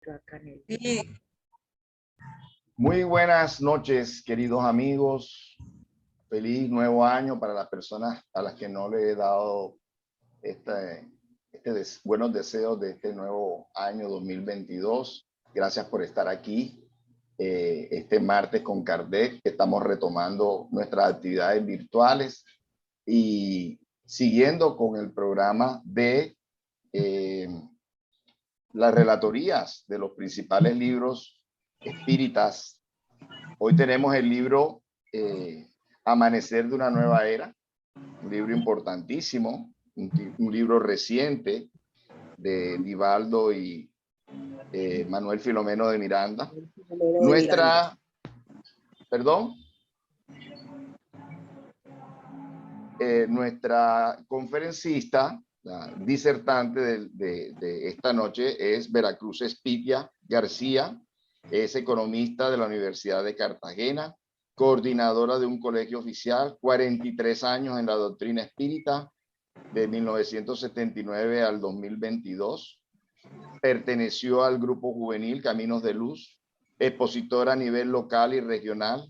yo acá en el... Sí. Muy buenas noches, queridos amigos. Feliz nuevo año para las personas a las que no le he dado buenos deseos de este nuevo año 2022. Gracias por estar aquí este martes con Kardec, que estamos retomando nuestras actividades virtuales y siguiendo con el programa de las relatorías de los principales libros espíritas. Hoy tenemos el libro Amanecer de una nueva era, un libro importantísimo, un libro reciente de Divaldo y Manuel Filomeno de Miranda. Nuestra conferencista, la disertante de esta noche es Veracruz Espitia García. Es economista de la Universidad de Cartagena, coordinadora de un colegio oficial, 43 años en la doctrina espírita, de 1979 al 2022. Perteneció al grupo juvenil Caminos de Luz, expositora a nivel local y regional.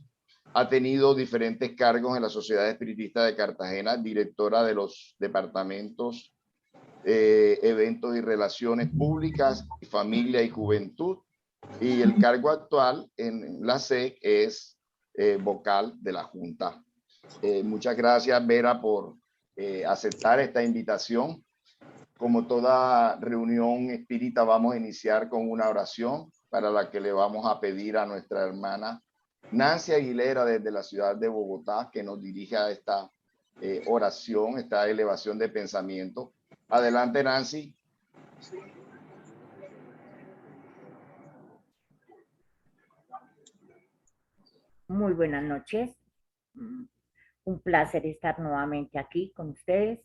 Ha tenido diferentes cargos en la Sociedad Espiritista de Cartagena, directora de los departamentos Eventos y Relaciones Públicas, Familia y Juventud. Y el cargo actual en la SEC es vocal de la Junta. Muchas gracias, Vera, por aceptar esta invitación. Como toda reunión espírita, vamos a iniciar con una oración para la que le vamos a pedir a nuestra hermana Nancy Aguilera desde la ciudad de Bogotá que nos dirija esta oración, esta elevación de pensamiento. Adelante, Nancy. Muy buenas noches. Un placer estar nuevamente aquí con ustedes,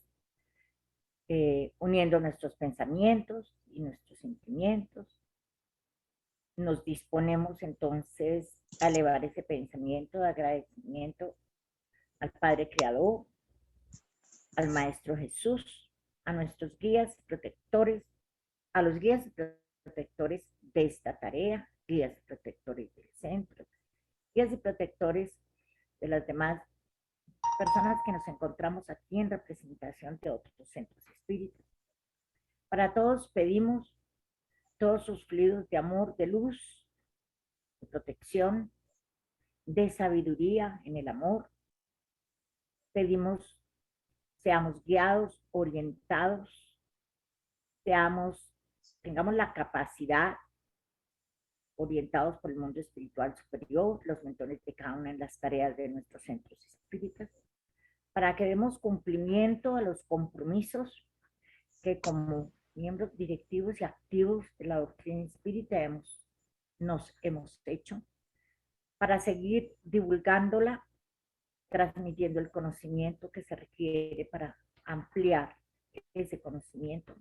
uniendo nuestros pensamientos y nuestros sentimientos. Nos disponemos entonces a elevar ese pensamiento de agradecimiento al Padre Creador, al Maestro Jesús, a nuestros guías y protectores, a los guías y protectores de esta tarea, guías y protectores del centro, guías y protectores de las demás personas que nos encontramos aquí en representación de otros centros espíritas. Para todos pedimos todos sus fluidos de amor, de luz, de protección, de sabiduría en el amor. Pedimos seamos guiados, orientados, tengamos la capacidad, orientados por el mundo espiritual superior, los mentores de cada una de las tareas de nuestros centros espíritas, para que demos cumplimiento a los compromisos que como miembros directivos y activos de la doctrina espírita nos hemos hecho, para seguir divulgándola, transmitiendo el conocimiento que se requiere para ampliar ese conocimiento,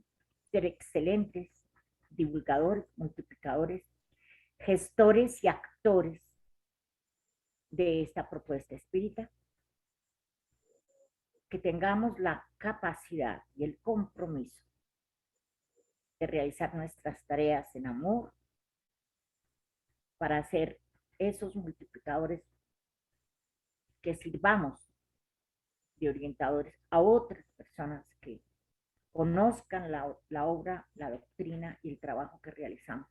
ser excelentes divulgadores, multiplicadores, gestores y actores de esta propuesta espírita, que tengamos la capacidad y el compromiso de realizar nuestras tareas en amor para ser esos multiplicadores que sirvamos de orientadores a otras personas que conozcan la obra, la doctrina y el trabajo que realizamos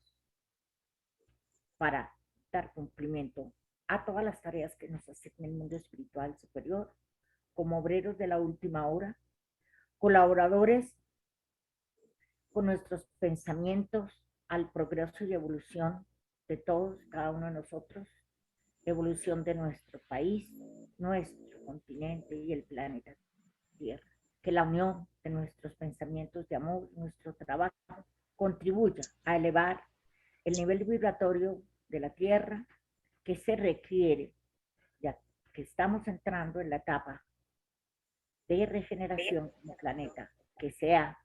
para dar cumplimiento a todas las tareas que nos hacen en el mundo espiritual superior, como obreros de la última hora, colaboradores con nuestros pensamientos al progreso y evolución de todos, cada uno de nosotros, evolución de nuestro país, nuestro continente y el planeta Tierra. Que la unión de nuestros pensamientos de amor, nuestro trabajo, contribuya a elevar el nivel vibratorio de la Tierra que se requiere, ya que estamos entrando en la etapa de regeneración del planeta, que sea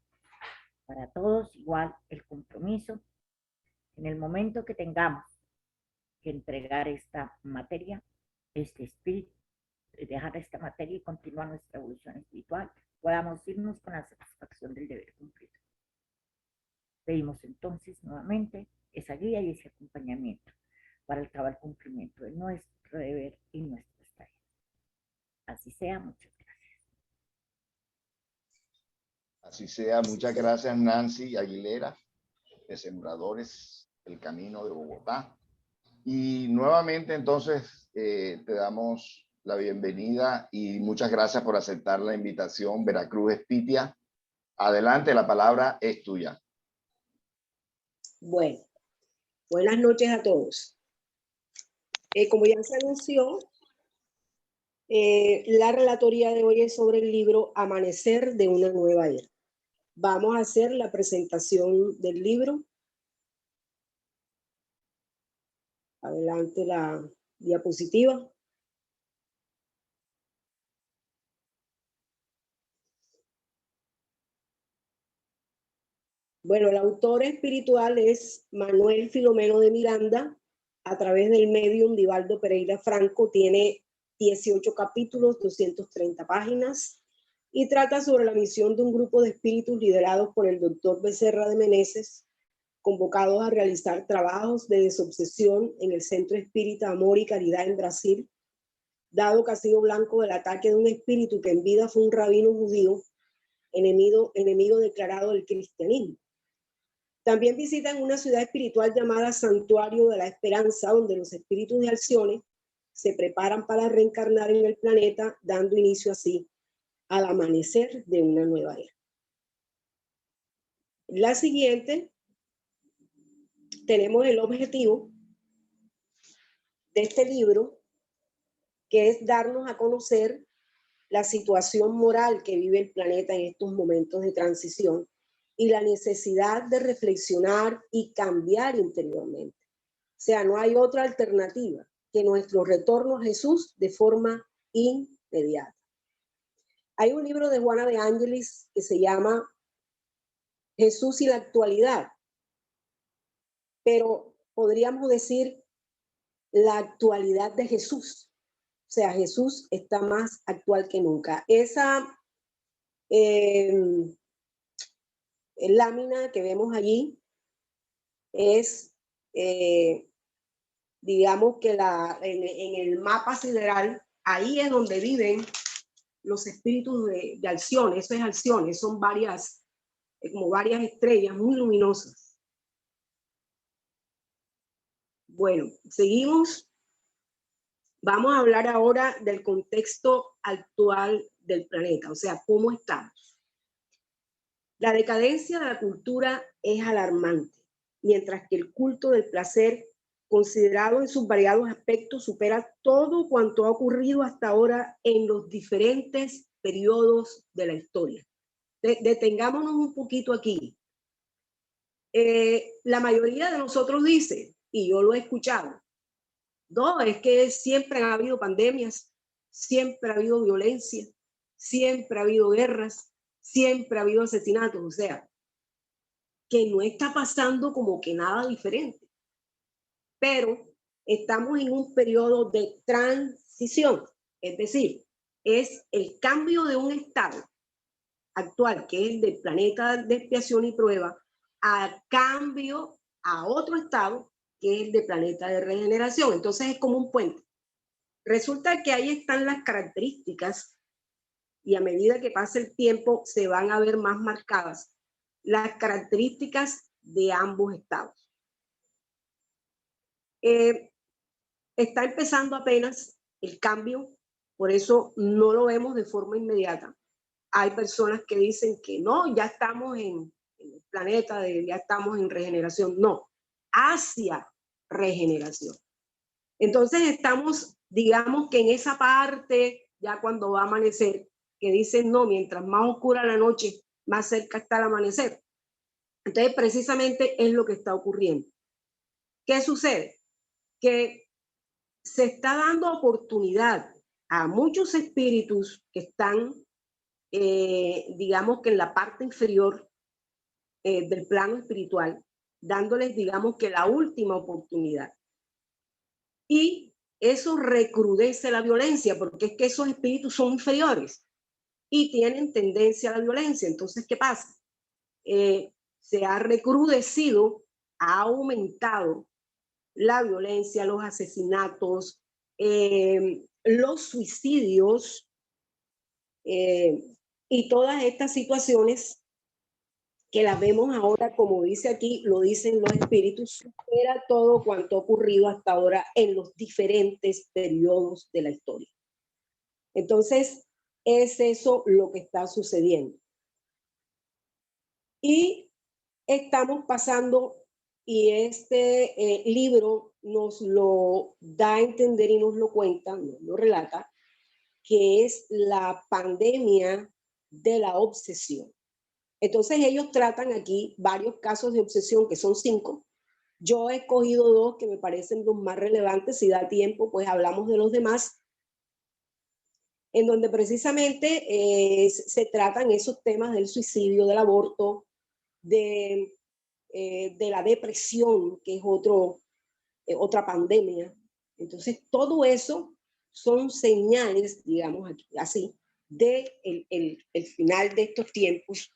para todos igual el compromiso en el momento que tengamos que entregar esta materia, este espíritu, dejar esta materia y continuar nuestra evolución espiritual, podamos irnos con la satisfacción del deber cumplido. Pedimos entonces nuevamente esa guía y ese acompañamiento para el cabal cumplimiento de nuestro deber y nuestras tareas. Así sea, muchas gracias. Así sea, muchas gracias Nancy Aguilera, de Sembradores del Camino de Bogotá. Y nuevamente entonces te damos la bienvenida y muchas gracias por aceptar la invitación, Veracruz Espitia. Adelante, la palabra es tuya. Bueno, buenas noches a todos. Como ya se anunció, la relatoría de hoy es sobre el libro Amanecer de una nueva era. Vamos a hacer la presentación del libro. Adelante la diapositiva. Bueno, el autor espiritual es Manuel Filomeno de Miranda, a través del medium Divaldo Pereira Franco. Tiene 18 capítulos, 230 páginas, y trata sobre la misión de un grupo de espíritus liderados por el doctor Becerra de Meneses, convocados a realizar trabajos de desobsesión en el Centro Espírita Amor y Caridad en Brasil, dado que ha sido blanco del ataque de un espíritu que en vida fue un rabino judío, enemigo declarado del cristianismo. También visitan una ciudad espiritual llamada Santuario de la Esperanza, donde los espíritus de Alcione se preparan para reencarnar en el planeta, dando inicio así al amanecer de una nueva era. La siguiente, tenemos el objetivo de este libro, que es darnos a conocer la situación moral que vive el planeta en estos momentos de transición y la necesidad de reflexionar y cambiar interiormente. O sea, no hay otra alternativa que nuestro retorno a Jesús de forma inmediata. Hay un libro de Juana de Ángelis que se llama Jesús y la actualidad, pero podríamos decir la actualidad de Jesús. O sea, Jesús está más actual que nunca. Esa lámina que vemos allí es, digamos que en el mapa sideral, ahí es donde viven los espíritus de Alcione. Eso es Alcione, son varias, como varias estrellas muy luminosas. Bueno, seguimos. Vamos a hablar ahora del contexto actual del planeta, o sea, cómo estamos. La decadencia de la cultura es alarmante, mientras que el culto del placer, considerado en sus variados aspectos, supera todo cuanto ha ocurrido hasta ahora en los diferentes periodos de la historia. Detengámonos un poquito aquí. La mayoría de nosotros dice, y yo lo he escuchado, no, es que siempre ha habido pandemias, siempre ha habido violencia, siempre ha habido guerras, siempre ha habido asesinatos, o sea, que no está pasando como que nada diferente. Pero estamos en un periodo de transición, es decir, es el cambio de un estado actual, que es el del planeta de expiación y prueba, a cambio a otro estado, que es el de planeta de regeneración. Entonces es como un puente. Resulta que ahí están las características y a medida que pasa el tiempo se van a ver más marcadas las características de ambos estados. Está empezando apenas el cambio, por eso no lo vemos de forma inmediata. Hay personas que dicen que no, ya estamos en el planeta, ya estamos en regeneración. No, hacia regeneración. Entonces estamos, digamos que en esa parte, ya cuando va a amanecer, que dicen no, mientras más oscura la noche, más cerca está el amanecer. Entonces precisamente es lo que está ocurriendo. ¿Qué sucede? Que se está dando oportunidad a muchos espíritus que están, digamos que en la parte inferior del plano espiritual, dándoles, digamos que la última oportunidad. Y eso recrudece la violencia, porque es que esos espíritus son inferiores y tienen tendencia a la violencia. Entonces, ¿qué pasa? Se ha recrudecido ha aumentado la violencia, los asesinatos, los suicidios y todas estas situaciones que las vemos ahora, como dice aquí, lo dicen los espíritus, supera todo cuanto ha ocurrido hasta ahora en los diferentes periodos de la historia. Entonces, es eso lo que está sucediendo. Y estamos pasando, y este libro nos lo da a entender y nos lo cuenta, nos lo relata, que es la pandemia de la obsesión. Entonces ellos tratan aquí varios casos de obsesión, que son 5. Yo he escogido 2 que me parecen los más relevantes. Si da tiempo, pues hablamos de los demás, en donde precisamente se tratan esos temas del suicidio, del aborto, de la depresión, que es otra pandemia. Entonces, todo eso son señales, digamos aquí, así, de el final de estos tiempos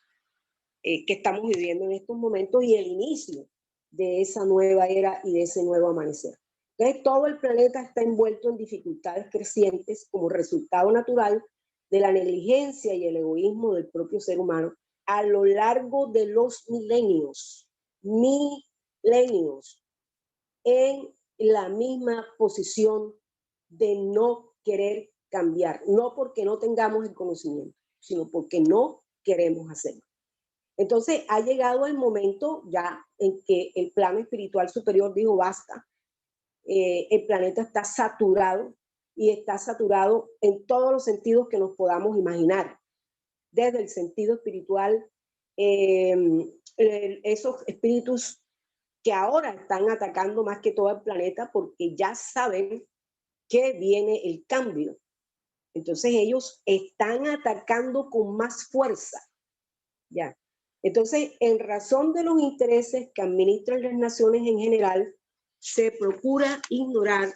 que estamos viviendo en estos momentos y el inicio de esa nueva era y de ese nuevo amanecer. Entonces, todo el planeta está envuelto en dificultades crecientes como resultado natural de la negligencia y el egoísmo del propio ser humano a lo largo de los milenios, en la misma posición de no querer cambiar, no porque no tengamos el conocimiento, sino porque no queremos hacerlo. Entonces ha llegado el momento ya en que el plano espiritual superior dijo basta, el planeta está saturado y está saturado en todos los sentidos que nos podamos imaginar, desde el sentido espiritual, esos espíritus que ahora están atacando más que todo el planeta porque ya saben que viene el cambio. Entonces ellos están atacando con más fuerza, ya. Entonces, en razón de los intereses que administran las naciones en general, se procura ignorar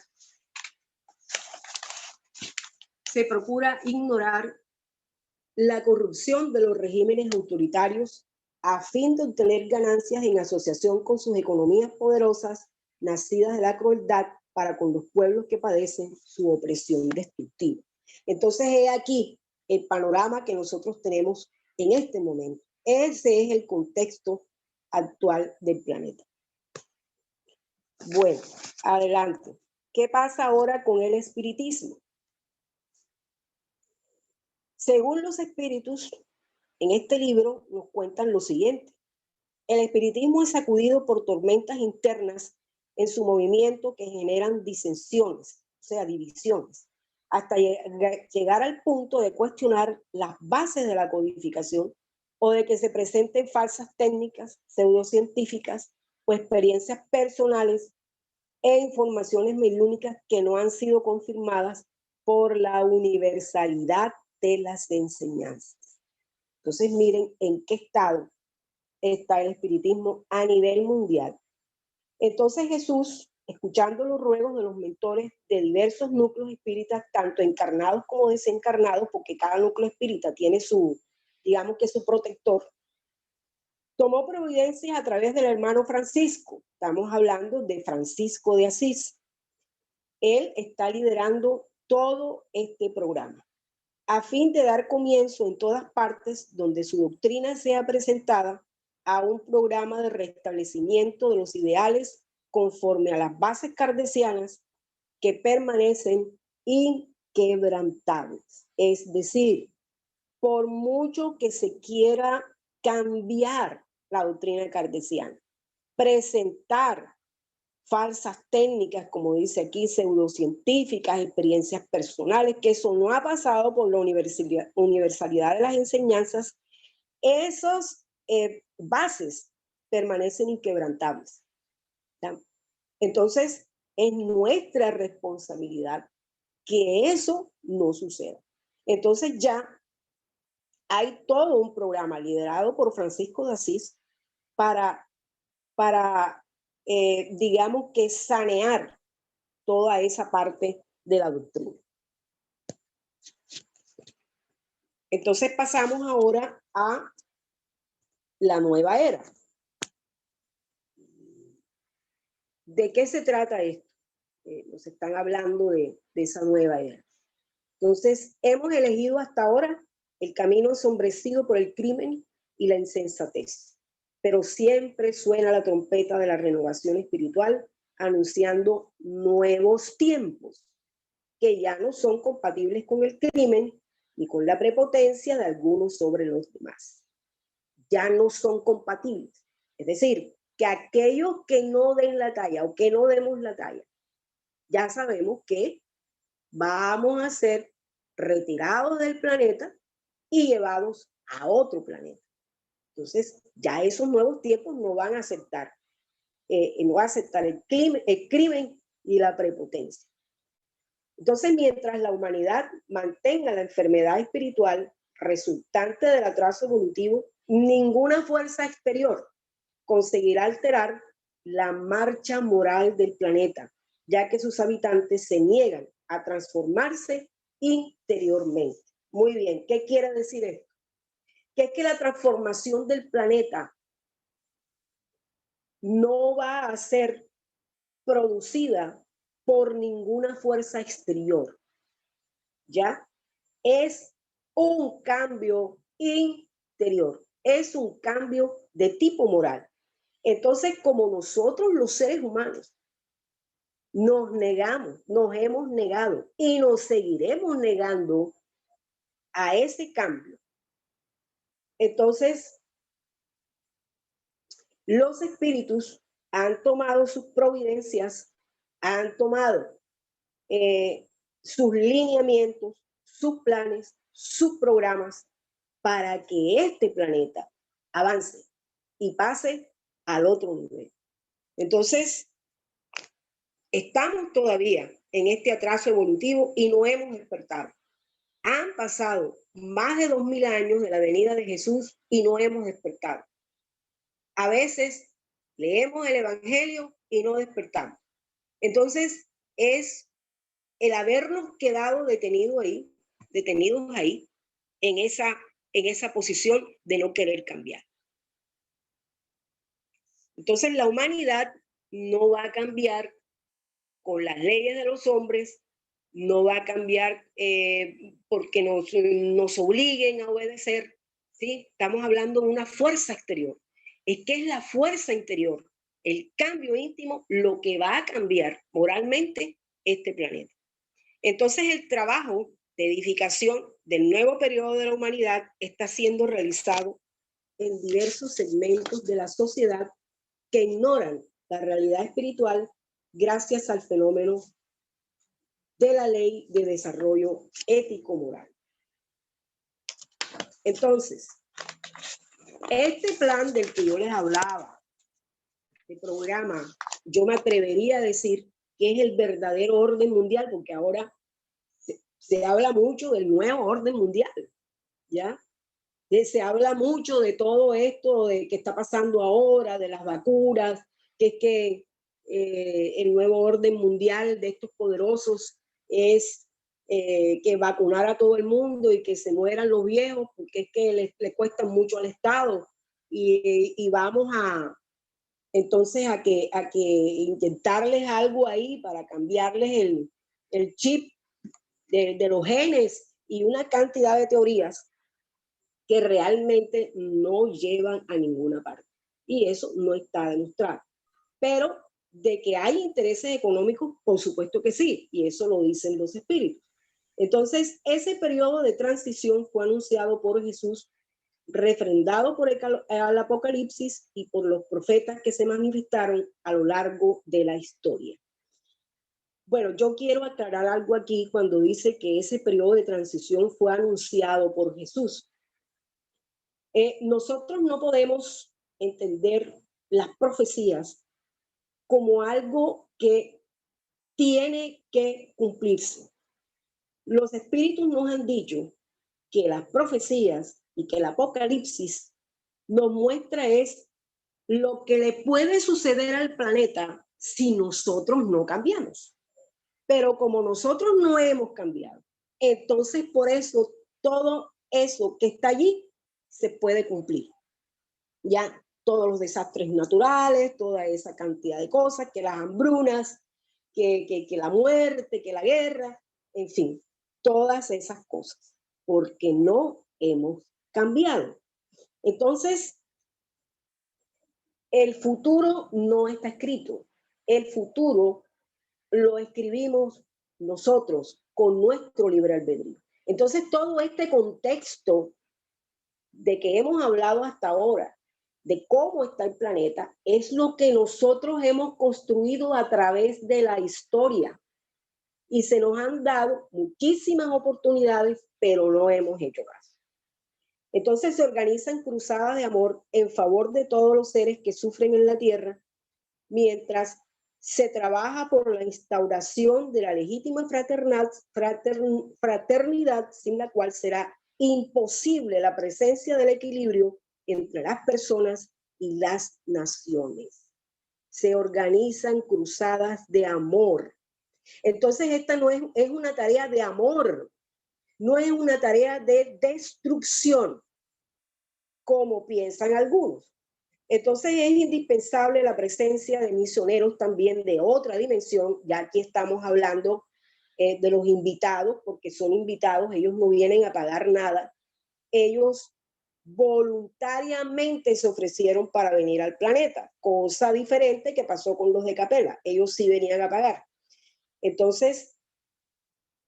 la corrupción de los regímenes autoritarios a fin de obtener ganancias en asociación con sus economías poderosas, nacidas de la crueldad para con los pueblos que padecen su opresión destructiva. Entonces, he aquí el panorama que nosotros tenemos en este momento. Ese es el contexto actual del planeta. Bueno, adelante. ¿Qué pasa ahora con el espiritismo? Según los espíritus, en este libro nos cuentan lo siguiente. El espiritismo es sacudido por tormentas internas en su movimiento que generan disensiones, o sea, divisiones, hasta llegar al punto de cuestionar las bases de la codificación o de que se presenten falsas técnicas pseudocientíficas o experiencias personales e informaciones mediúnicas que no han sido confirmadas por la universalidad de las enseñanzas. Entonces, miren en qué estado está el espiritismo a nivel mundial. Entonces Jesús, escuchando los ruegos de los mentores de diversos núcleos espíritas, tanto encarnados como desencarnados, porque cada núcleo espírita tiene su, digamos que su protector, tomó providencias a través del hermano Francisco. Estamos hablando de Francisco de Asís. Él está liderando todo este programa, a fin de dar comienzo en todas partes donde su doctrina sea presentada a un programa de restablecimiento de los ideales conforme a las bases kardecianas que permanecen inquebrantables. Es decir, por mucho que se quiera cambiar la doctrina kardeciana, presentar falsas técnicas, como dice aquí, pseudocientíficas, experiencias personales, que eso no ha pasado por la universalidad de las enseñanzas, esos bases permanecen inquebrantables. ¿Ya? Entonces, es nuestra responsabilidad que eso no suceda. Entonces ya hay todo un programa liderado por Francisco de Asís para digamos que sanear toda esa parte de la doctrina. Entonces pasamos ahora a la nueva era. ¿De qué se trata esto? Nos están hablando de esa nueva era. Entonces, hemos elegido hasta ahora el camino ensombrecido por el crimen y la insensatez, pero siempre suena la trompeta de la renovación espiritual anunciando nuevos tiempos que ya no son compatibles con el crimen ni con la prepotencia de algunos sobre los demás. Ya no son compatibles. Es decir, que aquellos que no den la talla o que no demos la talla, ya sabemos que vamos a ser retirados del planeta y llevados a otro planeta. Entonces, ya esos nuevos tiempos no van a aceptar, no va a aceptar el crimen y la prepotencia. Entonces, mientras la humanidad mantenga la enfermedad espiritual resultante del atraso evolutivo, ninguna fuerza exterior conseguirá alterar la marcha moral del planeta, ya que sus habitantes se niegan a transformarse interiormente. Muy bien, ¿qué quiere decir esto? Que es que la transformación del planeta no va a ser producida por ninguna fuerza exterior, ¿ya? Es un cambio interior, es un cambio de tipo moral. Entonces, como nosotros los seres humanos nos negamos, nos hemos negado y nos seguiremos negando a ese cambio, entonces los espíritus han tomado sus providencias, han tomado sus lineamientos, sus planes, sus programas para que este planeta avance y pase al otro nivel. Entonces, estamos todavía en este atraso evolutivo y no hemos despertado. Han pasado más de 2000 años de la venida de Jesús y no hemos despertado. A veces leemos el Evangelio y no despertamos. Entonces, es el habernos quedado detenidos ahí, en esa posición de no querer cambiar. Entonces, la humanidad no va a cambiar con las leyes de los hombres, no va a cambiar porque nos obliguen a obedecer, ¿sí? Estamos hablando de una fuerza exterior. Es que es la fuerza interior, el cambio íntimo, lo que va a cambiar moralmente este planeta. Entonces, el trabajo de edificación del nuevo periodo de la humanidad está siendo realizado en diversos segmentos de la sociedad que ignoran la realidad espiritual gracias al fenómeno de la ley de desarrollo ético-moral. Entonces, este plan del que yo les hablaba, este programa, yo me atrevería a decir que es el verdadero orden mundial, porque ahora se habla mucho del nuevo orden mundial, ¿ya? Se habla mucho de todo esto de que está pasando ahora, de las vacunas, que es que el nuevo orden mundial de estos poderosos es que vacunar a todo el mundo y que se mueran los viejos, porque es que le cuesta mucho al Estado y vamos entonces a que intentarles algo ahí para cambiarles el chip de los genes y una cantidad de teorías que realmente no llevan a ninguna parte. Y eso no está demostrado. Pero de que hay intereses económicos, por supuesto que sí, y eso lo dicen los espíritus. Entonces, ese periodo de transición fue anunciado por Jesús, refrendado por el Apocalipsis y por los profetas que se manifestaron a lo largo de la historia. Bueno, yo quiero aclarar algo aquí cuando dice que ese periodo de transición fue anunciado por Jesús. Nosotros no podemos entender las profecías como algo que tiene que cumplirse. Los espíritus nos han dicho que las profecías y que el Apocalipsis nos muestra es lo que le puede suceder al planeta si nosotros no cambiamos. Pero como nosotros no hemos cambiado, entonces por eso todo eso que está allí se puede cumplir. Ya, todos los desastres naturales, toda esa cantidad de cosas, que las hambrunas, que la muerte, que la guerra, en fin, todas esas cosas, porque no hemos cambiado. Entonces, el futuro no está escrito. El futuro lo escribimos nosotros con nuestro libre albedrío. Entonces, todo este contexto de que hemos hablado hasta ahora, de cómo está el planeta, es lo que nosotros hemos construido a través de la historia. Y se nos han dado muchísimas oportunidades, pero no hemos hecho caso. Entonces se organizan cruzadas de amor en favor de todos los seres que sufren en la tierra, mientras se trabaja por la instauración de la legítima fraternidad, sin la cual será imposible la presencia del equilibrio entre las personas y las naciones. Se organizan cruzadas de amor. Entonces esta no es una tarea de amor, no es una tarea de destrucción, como piensan algunos. Entonces es indispensable la presencia de misioneros también de otra dimensión. Ya aquí estamos hablando de los invitados, porque son invitados, ellos no vienen a pagar nada. Ellos voluntariamente se ofrecieron para venir al planeta, cosa diferente que pasó con los de Capella. Ellos sí venían a pagar. Entonces,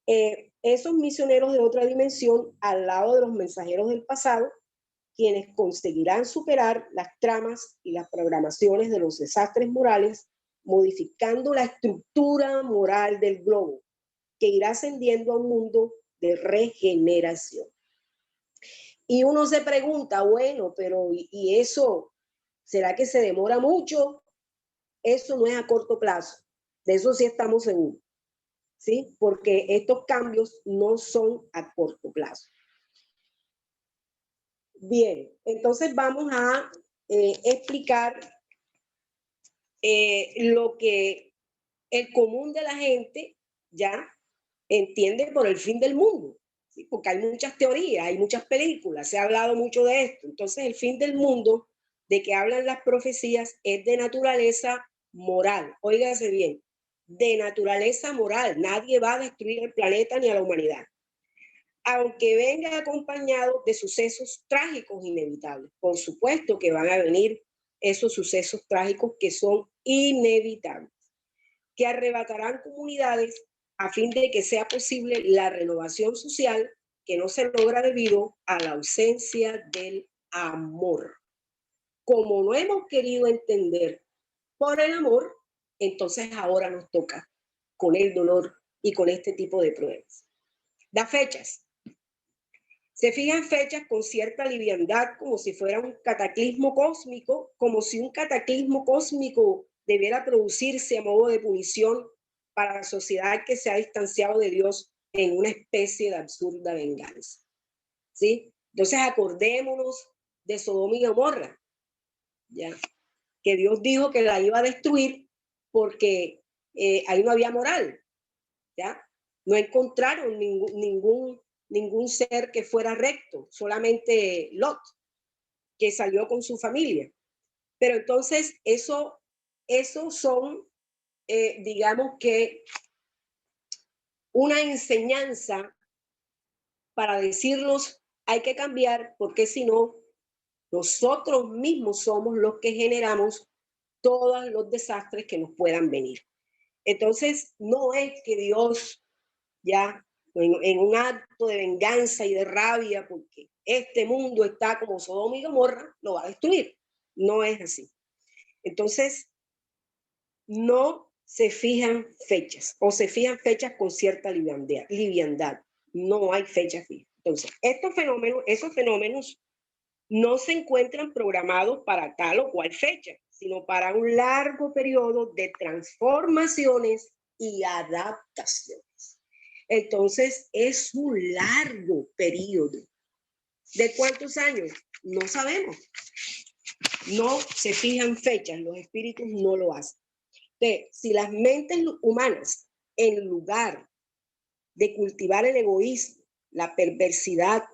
esos misioneros de otra dimensión, al lado de los mensajeros del pasado, quienes conseguirán superar las tramas y las programaciones de los desastres morales, modificando la estructura moral del globo, que irá ascendiendo a un mundo de regeneración. Y uno se pregunta, bueno, pero ¿y eso? ¿Será que se demora mucho? Eso no es a corto plazo, de eso sí estamos seguros, ¿sí? Porque estos cambios no son a corto plazo. Bien, entonces vamos a explicar lo que el común de la gente ya entiende por el fin del mundo, ¿sí? Porque hay muchas teorías, hay muchas películas, se ha hablado mucho de esto. Entonces el fin del mundo de que hablan las profecías es de naturaleza moral. Óigase bien, de naturaleza moral. Nadie va a destruir el planeta ni a la humanidad, aunque venga acompañado de sucesos trágicos inevitables. Por supuesto que van a venir esos sucesos trágicos que son inevitables, que arrebatarán comunidades a fin de que sea posible la renovación social que no se logra debido a la ausencia del amor. Como no hemos querido entender por el amor, entonces ahora nos toca con el dolor y con este tipo de pruebas. Las fechas. Se fijan fechas con cierta liviandad, como si fuera un cataclismo cósmico, como si un cataclismo cósmico debiera producirse a modo de punición para la sociedad que se ha distanciado de Dios en una especie de absurda venganza, ¿sí? Entonces acordémonos de Sodoma y Gomorra, ¿ya? Que Dios dijo que la iba a destruir porque ahí no había moral, ¿ya? No encontraron ningún ser que fuera recto, solamente Lot, que salió con su familia. Pero entonces eso son, digamos que, una enseñanza para decirnos hay que cambiar, porque si no, nosotros mismos somos los que generamos todos los desastres que nos puedan venir. Entonces, no es que Dios ya en un acto de venganza y de rabia, porque este mundo está como Sodoma y Gomorra, lo va a destruir. No es así. Entonces, no se fijan fechas, o se fijan fechas con cierta liviandad. No hay fechas fijas. Entonces, esos fenómenos no se encuentran programados para tal o cual fecha, sino para un largo periodo de transformaciones y adaptaciones. Entonces, es un largo periodo. ¿De cuántos años? No sabemos. No se fijan fechas, los espíritus no lo hacen. Entonces, si las mentes humanas, en lugar de cultivar el egoísmo, la perversidad,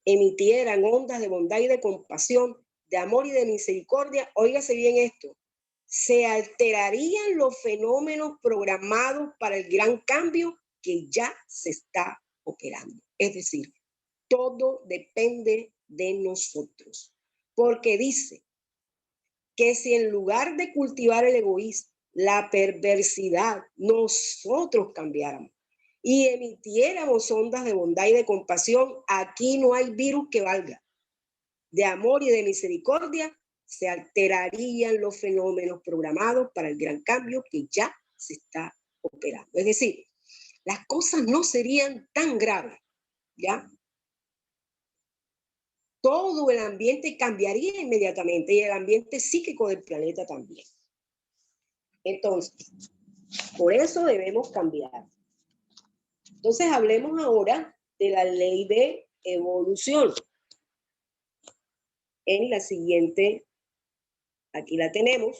emitieran ondas de bondad y de compasión, de amor y de misericordia, óigase bien esto, se alterarían los fenómenos programados para el gran cambio que ya se está operando. Es decir, todo depende de nosotros, porque dice que si en lugar de cultivar el egoísmo, la perversidad, nosotros cambiáramos y emitiéramos ondas de bondad y de compasión, aquí no hay virus que valga. De amor y de misericordia se alterarían los fenómenos programados para el gran cambio que ya se está operando. Es decir, las cosas no serían tan graves, ¿ya? Todo el ambiente cambiaría inmediatamente y el ambiente psíquico del planeta también. Entonces, por eso debemos cambiar. Entonces, hablemos ahora de la ley de evolución. En la siguiente, aquí la tenemos.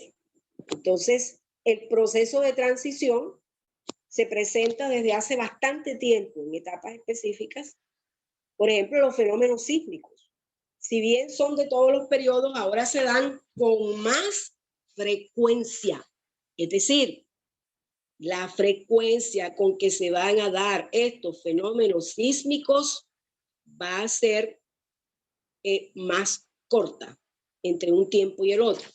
Entonces, el proceso de transición se presenta desde hace bastante tiempo en etapas específicas. Por ejemplo, los fenómenos sísmicos. Si bien son de todos los periodos, ahora se dan con más frecuencia. Es decir, la frecuencia con que se van a dar estos fenómenos sísmicos va a ser más corta entre un tiempo y el otro.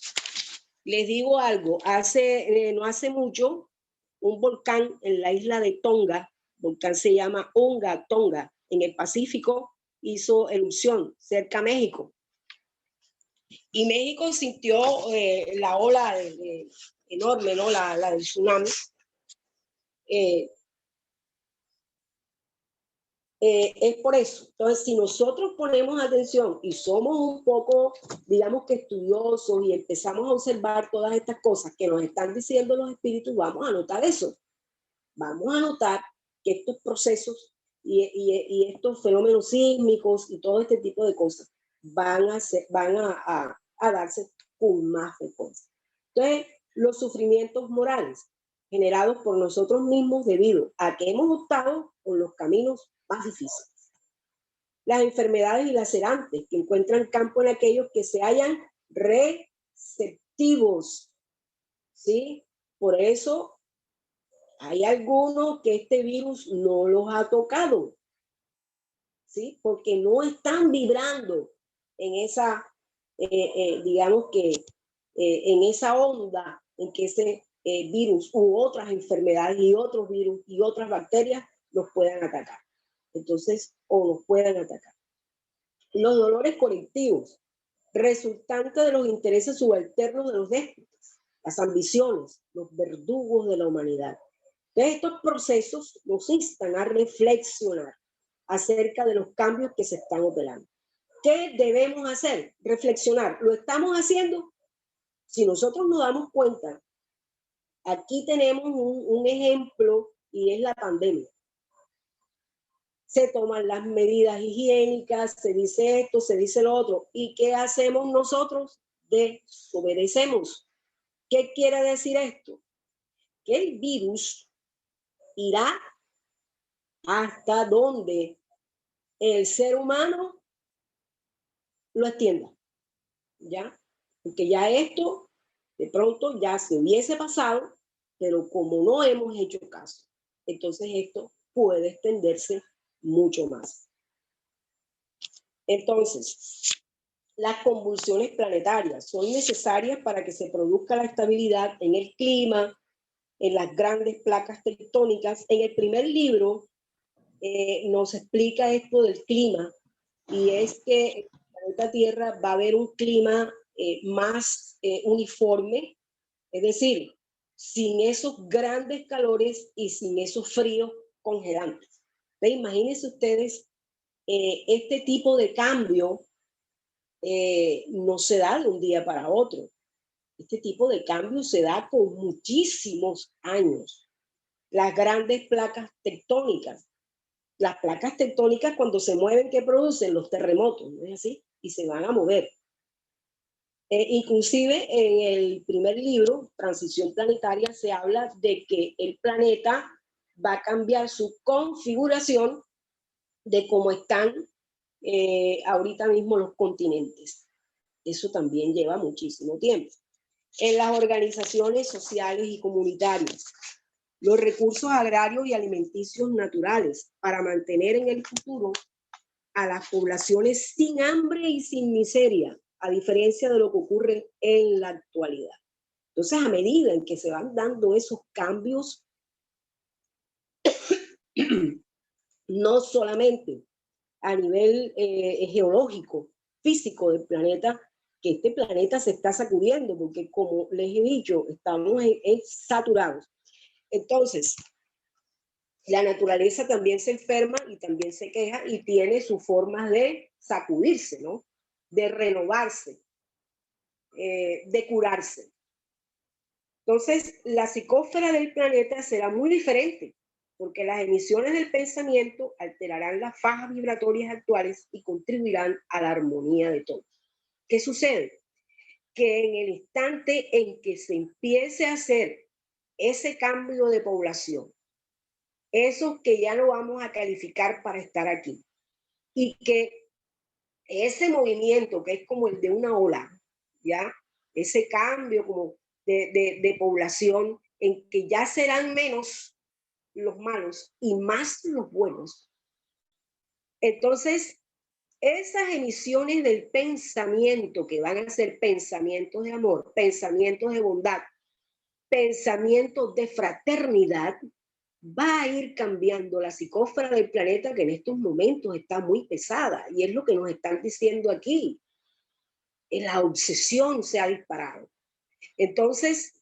Les digo algo, no hace mucho, un volcán en la isla de Tonga, el volcán se llama Unga Tonga, en el Pacífico, hizo erupción cerca a México. Y México sintió la ola enorme, ¿no? La del tsunami. Es por eso. Entonces, si nosotros ponemos atención y somos un poco, digamos que estudiosos y empezamos a observar todas estas cosas que nos están diciendo los espíritus, vamos a notar eso. Vamos a notar que estos procesos y estos fenómenos sísmicos y todo este tipo de cosas van a darse con más frecuencia. Entonces, los sufrimientos morales generados por nosotros mismos debido a que hemos optado por los caminos más difíciles. Las enfermedades lacerantes que encuentran campo en aquellos que se hallan receptivos, ¿sí? Por eso hay algunos que este virus no los ha tocado, ¿sí? Porque no están vibrando en esa, digamos que, en esa onda en que ese virus u otras enfermedades y otros virus y otras bacterias nos puedan atacar. Entonces, o nos puedan atacar. Los dolores colectivos, resultantes de los intereses subalternos de los déspotas, las ambiciones, los verdugos de la humanidad. Entonces, estos procesos nos instan a reflexionar acerca de los cambios que se están operando. ¿Qué debemos hacer? Reflexionar. ¿Lo estamos haciendo? Si nosotros nos damos cuenta, aquí tenemos un ejemplo y es la pandemia. Se toman las medidas higiénicas, se dice esto, se dice lo otro. ¿Y qué hacemos nosotros? Desobedecemos. ¿Qué quiere decir esto? Que el virus irá hasta donde el ser humano lo extienda, ¿ya? Porque ya esto de pronto ya se hubiese pasado, pero como no hemos hecho caso, entonces esto puede extenderse mucho más. Entonces, las convulsiones planetarias son necesarias para que se produzca la estabilidad en el clima, en las grandes placas tectónicas. En el primer libro nos explica esto del clima, y es que en el planeta Tierra va a haber un clima más uniforme, es decir, sin esos grandes calores y sin esos fríos congelantes. Imagínense ustedes, este tipo de cambio no se da de un día para otro. Este tipo de cambio se da con muchísimos años. Las grandes placas tectónicas. Las placas tectónicas cuando se mueven, ¿qué producen? Los terremotos, ¿no es así? Y se van a mover. Inclusive en el primer libro, Transición Planetaria, se habla de que el planeta va a cambiar su configuración de cómo están ahorita mismo los continentes. Eso también lleva muchísimo tiempo. En las organizaciones sociales y comunitarias, los recursos agrarios y alimenticios naturales para mantener en el futuro a las poblaciones sin hambre y sin miseria, a diferencia de lo que ocurre en la actualidad. Entonces, a medida en que se van dando esos cambios, no solamente a nivel geológico, físico del planeta, que este planeta se está sacudiendo, porque como les he dicho, estamos saturados. Entonces, la naturaleza también se enferma y también se queja y tiene sus formas de sacudirse, ¿no? De renovarse, de curarse. Entonces, la psicósfera del planeta será muy diferente, porque las emisiones del pensamiento alterarán las fajas vibratorias actuales y contribuirán a la armonía de todos. ¿Qué sucede? Que en el instante en que se empiece a hacer ese cambio de población, esos que ya no vamos a calificar para estar aquí, y que ese movimiento que es como el de una ola, ¿ya? Ese cambio como de población en que ya serán menos los malos y más los buenos. Entonces, esas emisiones del pensamiento que van a ser pensamientos de amor, pensamientos de bondad, pensamientos de fraternidad, va a ir cambiando la psicósfera del planeta que en estos momentos está muy pesada y es lo que nos están diciendo aquí. La obsesión se ha disparado. Entonces,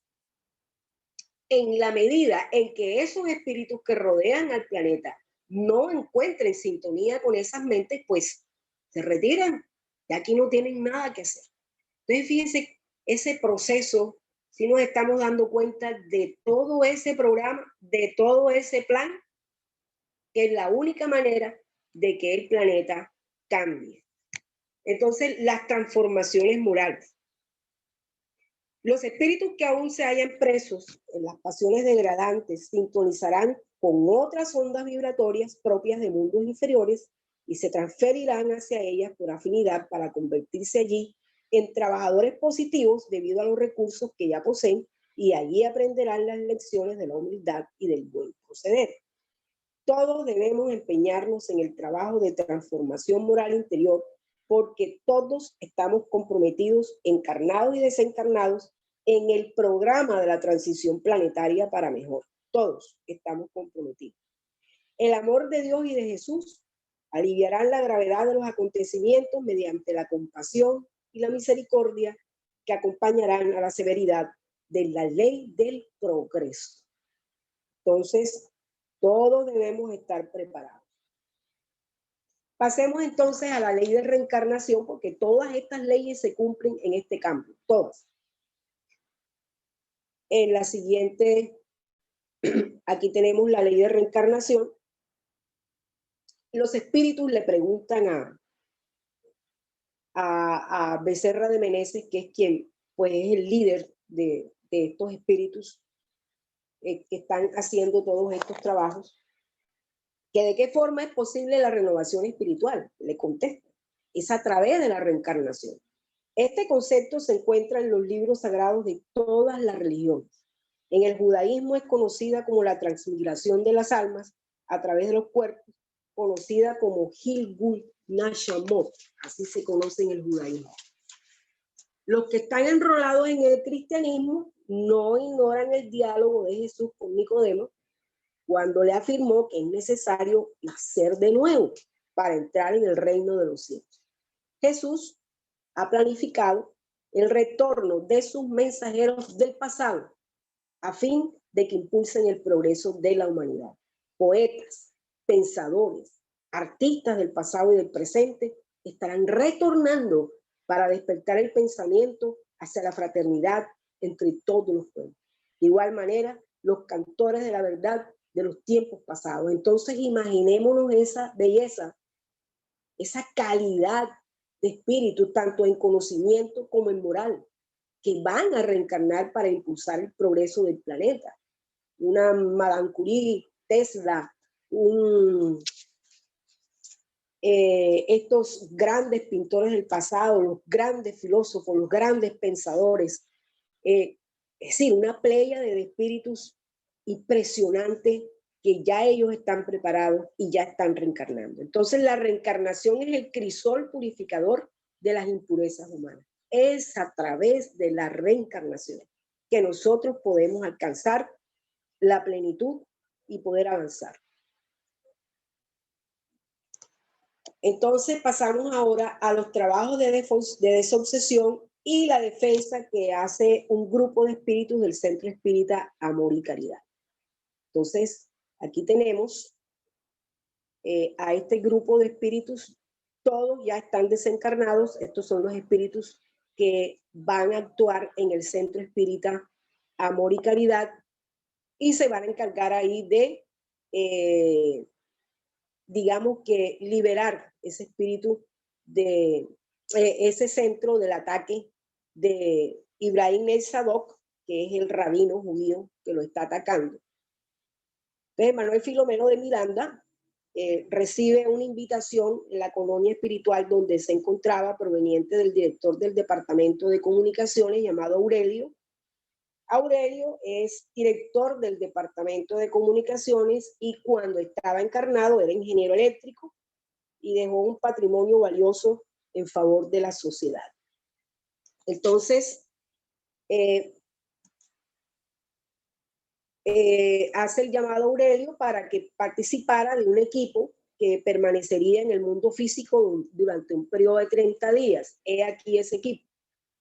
en la medida en que esos espíritus que rodean al planeta no encuentren sintonía con esas mentes, pues se retiran y aquí no tienen nada que hacer. Entonces, fíjense, ese proceso, si nos estamos dando cuenta de todo ese programa, de todo ese plan, que es la única manera de que el planeta cambie. Entonces, las transformaciones morales. Los espíritus que aún se hallan presos en las pasiones degradantes sintonizarán con otras ondas vibratorias propias de mundos inferiores y se transferirán hacia ellas por afinidad para convertirse allí en trabajadores positivos debido a los recursos que ya poseen y allí aprenderán las lecciones de la humildad y del buen proceder. Todos debemos empeñarnos en el trabajo de transformación moral interior porque todos estamos comprometidos, encarnados y desencarnados, en el programa de la transición planetaria para mejor. Todos estamos comprometidos. El amor de Dios y de Jesús aliviarán la gravedad de los acontecimientos mediante la compasión y la misericordia que acompañarán a la severidad de la ley del progreso. Entonces, todos debemos estar preparados. Pasemos entonces a la ley de reencarnación, porque todas estas leyes se cumplen en este campo, todas. En la siguiente, aquí tenemos la ley de reencarnación. Los espíritus le preguntan a Becerra de Meneses, que es quien pues, es el líder de estos espíritus que están haciendo todos estos trabajos, que de qué forma es posible la renovación espiritual. Le contesta, es a través de la reencarnación. Este concepto se encuentra en los libros sagrados de todas las religiones. En el judaísmo es conocida como la transmigración de las almas a través de los cuerpos, conocida como Hilgul Nashamot, así se conoce en el judaísmo. Los que están enrolados en el cristianismo no ignoran el diálogo de Jesús con Nicodemo cuando le afirmó que es necesario nacer de nuevo para entrar en el reino de los cielos. Jesús ha planificado el retorno de sus mensajeros del pasado a fin de que impulsen el progreso de la humanidad. Poetas, pensadores, artistas del pasado y del presente estarán retornando para despertar el pensamiento hacia la fraternidad entre todos los pueblos. De igual manera, los cantores de la verdad de los tiempos pasados. Entonces, imaginémonos esa belleza, esa calidad de espíritu, tanto en conocimiento como en moral, que van a reencarnar para impulsar el progreso del planeta. Una Madame Curie, Tesla, un estos grandes pintores del pasado, los grandes filósofos, los grandes pensadores, es decir, una playa de espíritus impresionante que ya ellos están preparados y ya están reencarnando. Entonces la reencarnación es el crisol purificador de las impurezas humanas. Es a través de la reencarnación que nosotros podemos alcanzar la plenitud y poder avanzar. Entonces pasamos ahora a los trabajos de desobsesión y la defensa que hace un grupo de espíritus del Centro Espírita Amor y Caridad. Entonces, aquí tenemos a este grupo de espíritus, todos ya están desencarnados. Estos son los espíritus que van a actuar en el Centro Espírita Amor y Caridad y se van a encargar ahí de, digamos que liberar ese espíritu de ese centro del ataque de Ibrahim el-Sadok, que es el rabino judío que lo está atacando. Entonces, Manuel Filomeno de Miranda recibe una invitación en la colonia espiritual donde se encontraba, proveniente del director del Departamento de Comunicaciones llamado Aurelio. Aurelio es director del Departamento de Comunicaciones y cuando estaba encarnado era ingeniero eléctrico y dejó un patrimonio valioso en favor de la sociedad. Entonces, hace el llamado a Aurelio para que participara de un equipo que permanecería en el mundo físico durante un periodo de 30 días. He aquí ese equipo.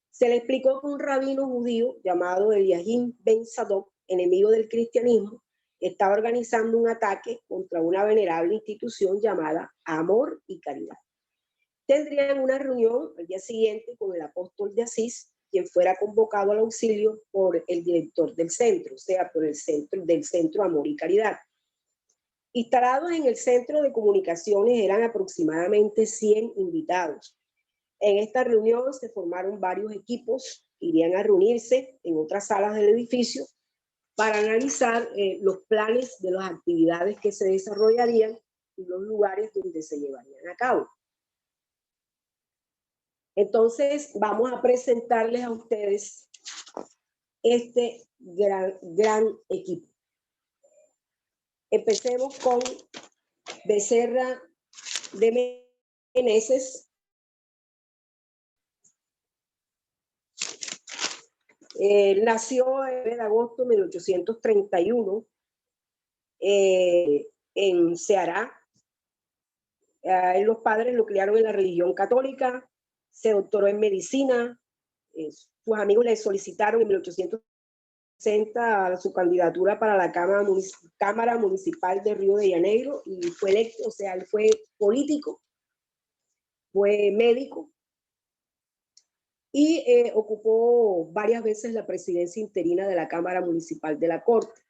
Se le explicó que un rabino judío llamado Eliahim Ben Sadok, enemigo del cristianismo, estaba organizando un ataque contra una venerable institución llamada Amor y Caridad. Tendrían una reunión al día siguiente con el apóstol de Asís, quien fuera convocado al auxilio por el director del centro, o sea, por el centro Amor y Caridad. Instalados en el centro de comunicaciones eran aproximadamente 100 invitados. En esta reunión se formaron varios equipos que irían a reunirse en otras salas del edificio para analizar los planes de las actividades que se desarrollarían y los lugares donde se llevarían a cabo. Entonces, vamos a presentarles a ustedes este gran equipo. Empecemos con Becerra de Meneses. Nació el 9 de agosto de 1831 en Ceará. Los padres lo criaron en la religión católica, se doctoró en medicina. Sus amigos le solicitaron en 1860 su candidatura para la Cámara Municipal de Río de Janeiro y fue electo, o sea, él fue político, fue médico y ocupó varias veces la presidencia interina de la Cámara Municipal de la Corte.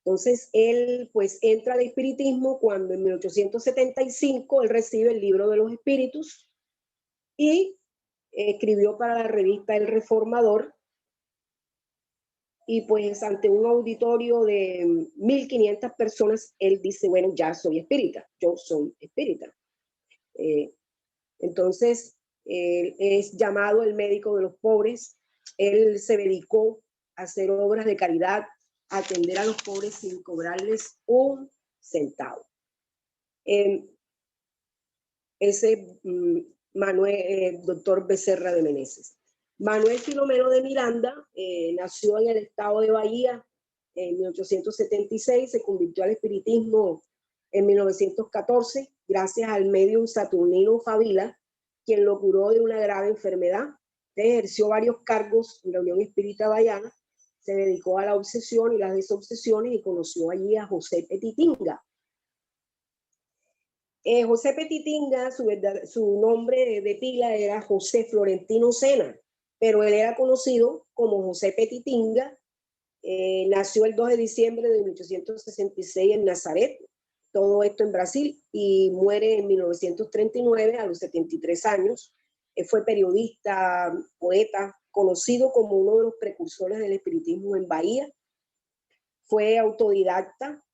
Entonces, él pues entra al espiritismo cuando en 1875 él recibe el libro de los espíritus y escribió para la revista El Reformador y pues ante un auditorio de 1.500 personas, él dice, bueno, ya soy espírita, yo soy espírita. Entonces, él es llamado el médico de los pobres, él se dedicó a hacer obras de caridad, a atender a los pobres sin cobrarles un centavo. Ese doctor Becerra de Meneses. Manuel Filomeno de Miranda nació en el estado de Bahía en 1876, se convirtió al espiritismo en 1914 gracias al médium Saturnino Favila, quien lo curó de una grave enfermedad. Ejerció varios cargos en la Unión Espírita Bahiana, se dedicó a la obsesión y las desobsesiones y conoció allí a José Petitinga. José Petitinga, su nombre de pila era José Florentino Sena, pero él era conocido como José Petitinga. Nació el 2 de diciembre de 1866 en Nazaret, todo esto en Brasil, y muere en 1939 a los 73 años. Fue periodista, poeta, conocido como uno de los precursores del espiritismo en Bahía. Fue autodidacta,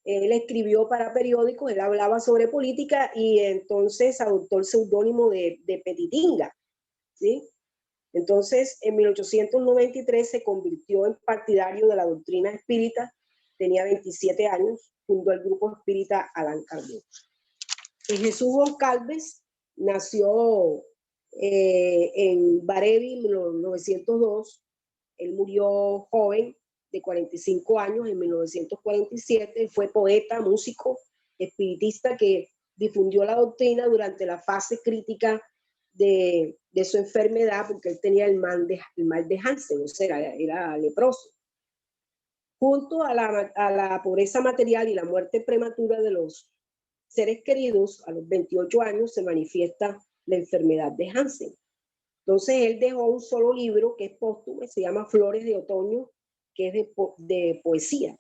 Él escribió para periódicos, él hablaba sobre política y entonces adoptó el seudónimo de Petitinga, ¿sí? Entonces, en 1893 se convirtió en partidario de la doctrina espírita, tenía 27 años, fundó el grupo espírita Allan Kardec. Jesús Goncalves nació en Barevi en 1902, él murió joven, de 45 años, en 1947, fue poeta, músico, espiritista que difundió la doctrina durante la fase crítica de su enfermedad, porque él tenía el mal de Hansen, o sea, era leproso. Junto a la pobreza material y la muerte prematura de los seres queridos, a los 28 años se manifiesta la enfermedad de Hansen. Entonces él dejó un solo libro que es póstumo, se llama Flores de Otoño, que es de poesía.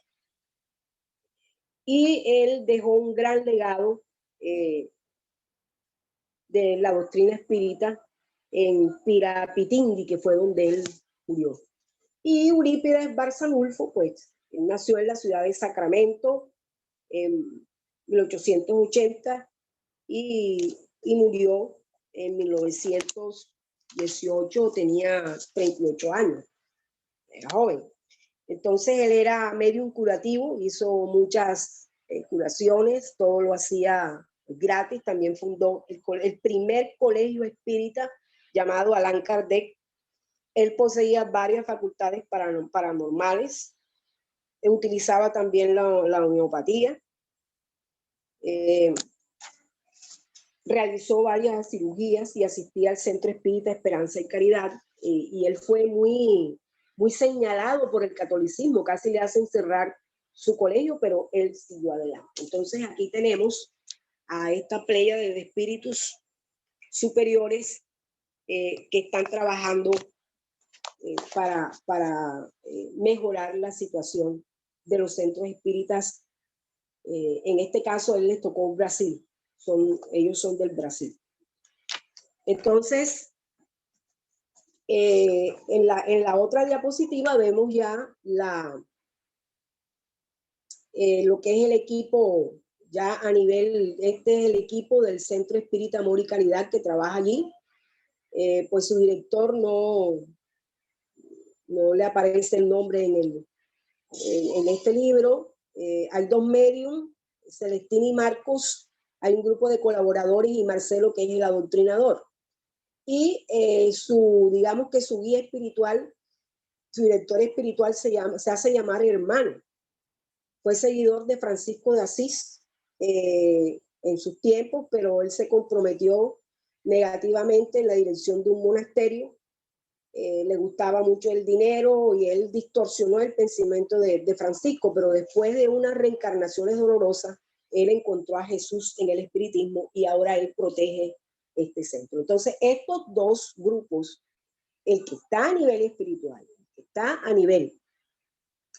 Y él dejó un gran legado de la doctrina espírita en Pirapitindi, que fue donde él murió. Y Eurípides Barçanulfo, pues, él nació en la ciudad de Sacramento en 1880 y murió en 1918, tenía 38 años, era joven. Entonces él era medium curativo, hizo muchas curaciones, todo lo hacía gratis, también fundó el primer colegio espírita llamado Allan Kardec. Él poseía varias facultades paranormales, utilizaba también la homeopatía, realizó varias cirugías y asistía al Centro Espírita Esperanza y Caridad, y él fue muy señalado por el catolicismo, casi le hacen cerrar su colegio, pero él siguió adelante. Entonces aquí tenemos a esta playa de espíritus superiores que están trabajando para mejorar la situación de los centros espíritas. En este caso, a él les tocó Brasil, ellos son del Brasil. Entonces, en la otra diapositiva vemos ya lo que es el equipo, ya a nivel, este es el equipo del Centro Espírita Amor y Caridad que trabaja allí. Pues su director no le aparece el nombre en este libro. Hay dos medios, Celestina y Marcos, hay un grupo de colaboradores y Marcelo, que es el adoctrinador. Y digamos que su guía espiritual, su director espiritual se hace llamar Hermano. Fue seguidor de Francisco de Asís en sus tiempos, pero él se comprometió negativamente en la dirección de un monasterio. Le gustaba mucho el dinero y él distorsionó el pensamiento de Francisco, pero después de unas reencarnaciones dolorosas, él encontró a Jesús en el espiritismo y ahora él protege este centro. Entonces, estos dos grupos, el que está a nivel espiritual, el que está a nivel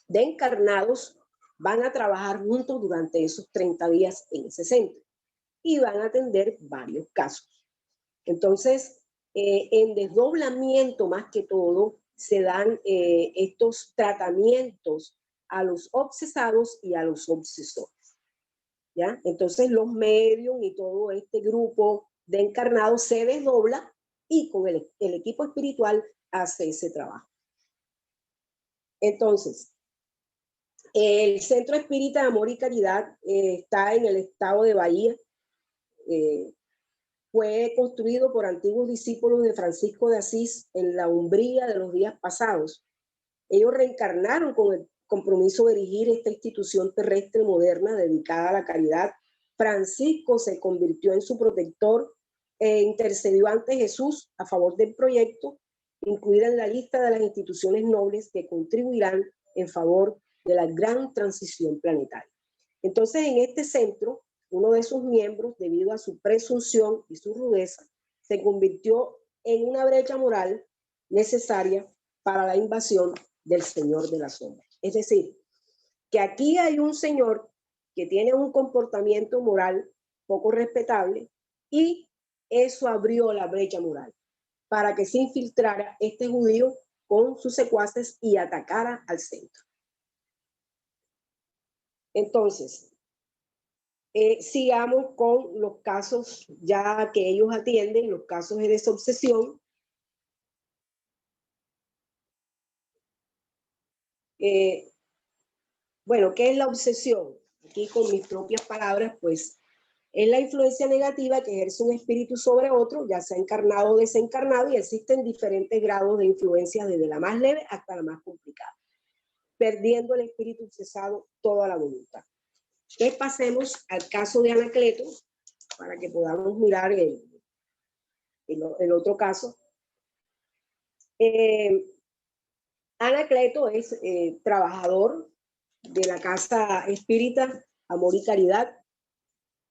de encarnados, van a trabajar juntos durante esos 30 días en ese centro y van a atender varios casos. Entonces, en desdoblamiento más que todo, se dan estos tratamientos a los obsesados y a los obsesores, ¿ya? Entonces, los medios y todo este grupo de encarnados se desdobla y con el equipo espiritual hace ese trabajo. Entonces, el Centro Espírita de Amor y Caridad está en el estado de Bahía. Fue construido por antiguos discípulos de Francisco de Asís en la Umbría de los días pasados. Ellos reencarnaron con el compromiso de dirigir esta institución terrestre moderna dedicada a la caridad. Francisco se convirtió en su protector e intercedió ante Jesús a favor del proyecto, incluida en la lista de las instituciones nobles que contribuirán en favor de la gran transición planetaria. Entonces, en este centro, uno de sus miembros, debido a su presunción y su rudeza, se convirtió en una brecha moral necesaria para la invasión del Señor de la Sombra. Es decir, que aquí hay un señor que tiene un comportamiento moral poco respetable y eso abrió la brecha moral para que se infiltrara este judío con sus secuaces y atacara al centro. Entonces, sigamos con los casos ya que ellos atienden, los casos de desobsesión. Bueno, ¿qué es la obsesión? Aquí con mis propias palabras, pues es la influencia negativa que ejerce un espíritu sobre otro, ya sea encarnado o desencarnado, y existen diferentes grados de influencia desde la más leve hasta la más complicada, perdiendo el espíritu cesado toda la voluntad. Entonces pasemos al caso de Anacleto para que podamos mirar el otro caso. Anacleto es trabajador de la casa espírita Amor y Caridad.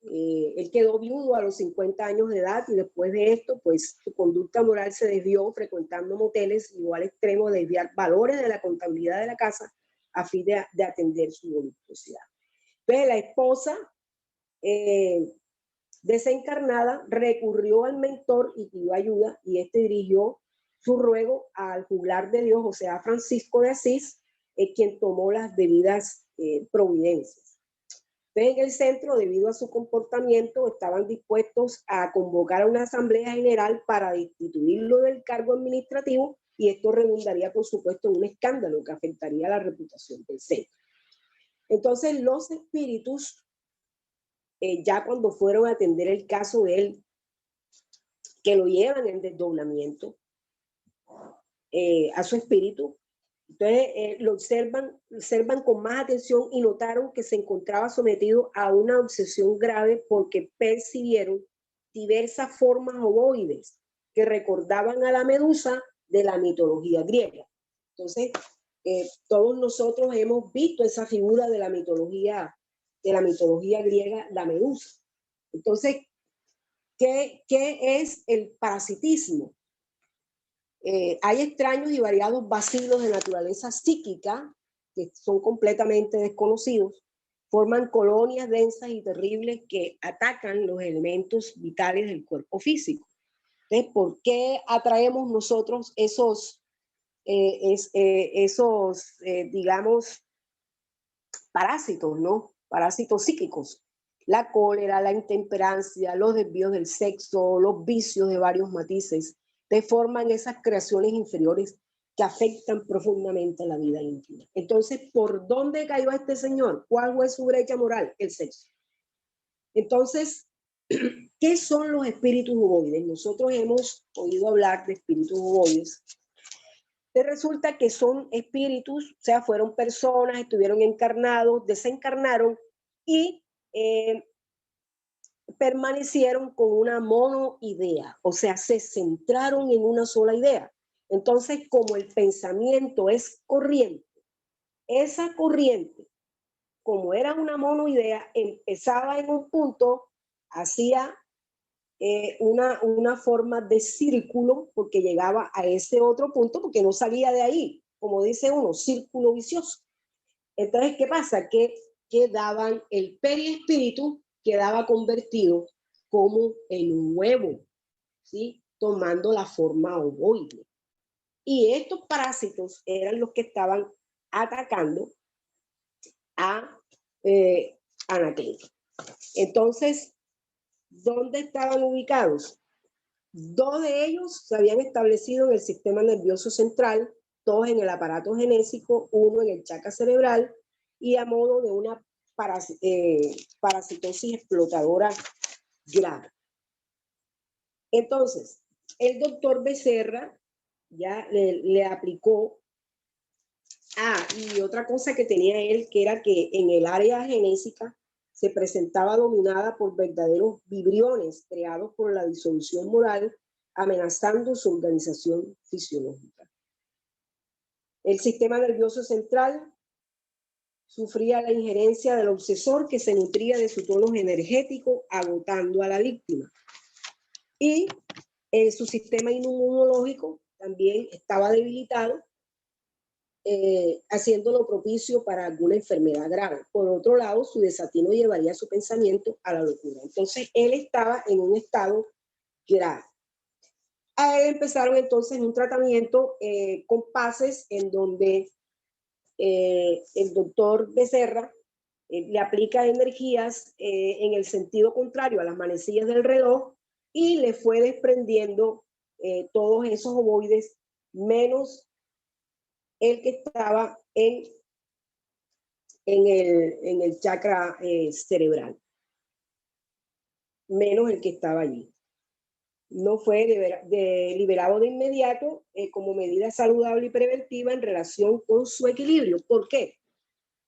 Él quedó viudo a los 50 años de edad y después de esto, pues su conducta moral se desvió frecuentando moteles, llegó al extremo de desviar valores de la contabilidad de la casa a fin de atender su voluptuosidad. Entonces la esposa desencarnada recurrió al mentor y pidió ayuda, y este dirigió su ruego al juglar de Dios, o sea, Francisco de Asís, quien tomó las debidas providencias. Entonces, en el centro, debido a su comportamiento, estaban dispuestos a convocar a una asamblea general para destituirlo del cargo administrativo, y esto redundaría, por supuesto, en un escándalo que afectaría la reputación del centro. Entonces, los espíritus, ya cuando fueron a atender el caso de él, que lo llevan en desdoblamiento a su espíritu, entonces lo observan con más atención y notaron que se encontraba sometido a una obsesión grave porque percibieron diversas formas ovoides que recordaban a la medusa de la mitología griega. Entonces, todos nosotros hemos visto esa figura de la mitología griega, la medusa. Entonces, ¿qué es el parasitismo? Hay extraños y variados bacilos de naturaleza psíquica que son completamente desconocidos, forman colonias densas y terribles que atacan los elementos vitales del cuerpo físico. Entonces, ¿por qué atraemos nosotros esos digamos, parásitos, ¿no? Parásitos psíquicos? La cólera, la intemperancia, los desvíos del sexo, los vicios de varios matices, te forman esas creaciones inferiores que afectan profundamente la vida íntima. Entonces, ¿por dónde cayó este señor? ¿Cuál fue su brecha moral? El sexo. Entonces, ¿qué son los espíritus ovoides? Nosotros hemos oído hablar de espíritus ovoides. Resulta que son espíritus, o sea, fueron personas, estuvieron encarnados, desencarnaron y permanecieron con una monoidea, o sea, se centraron en una sola idea. Entonces, como el pensamiento es corriente, esa corriente, como era una monoidea, empezaba en un punto, hacía una forma de círculo, porque llegaba a ese otro punto, porque no salía de ahí, como dice uno, círculo vicioso. Entonces, ¿qué pasa? Que quedaban, el periespíritu quedaba convertido como en un huevo, ¿sí? Tomando la forma ovoide. Y estos parásitos eran los que estaban atacando a Anacleto. Entonces, ¿dónde estaban ubicados? Dos de ellos se habían establecido en el sistema nervioso central, dos en el aparato genésico, uno en el chakra cerebral, y a modo de una parasitosis explotadora grave. Entonces, el doctor Becerra ya le aplicó. Y otra cosa que tenía él, que era que en el área genésica se presentaba dominada por verdaderos vibriones creados por la disolución moral, amenazando su organización fisiológica. El sistema nervioso central sufría la injerencia del obsesor, que se nutría de su tono energético, agotando a la víctima. Y su sistema inmunológico también estaba debilitado, haciéndolo propicio para alguna enfermedad grave. Por otro lado, su desatino llevaría su pensamiento a la locura. Entonces, él estaba en un estado grave. A él empezaron entonces un tratamiento con pases, en donde el doctor Becerra le aplica energías en el sentido contrario a las manecillas del reloj y le fue desprendiendo todos esos ovoides, menos el que estaba en el chakra cerebral, menos el que estaba allí. No fue liberado de inmediato como medida saludable y preventiva en relación con su equilibrio. ¿Por qué?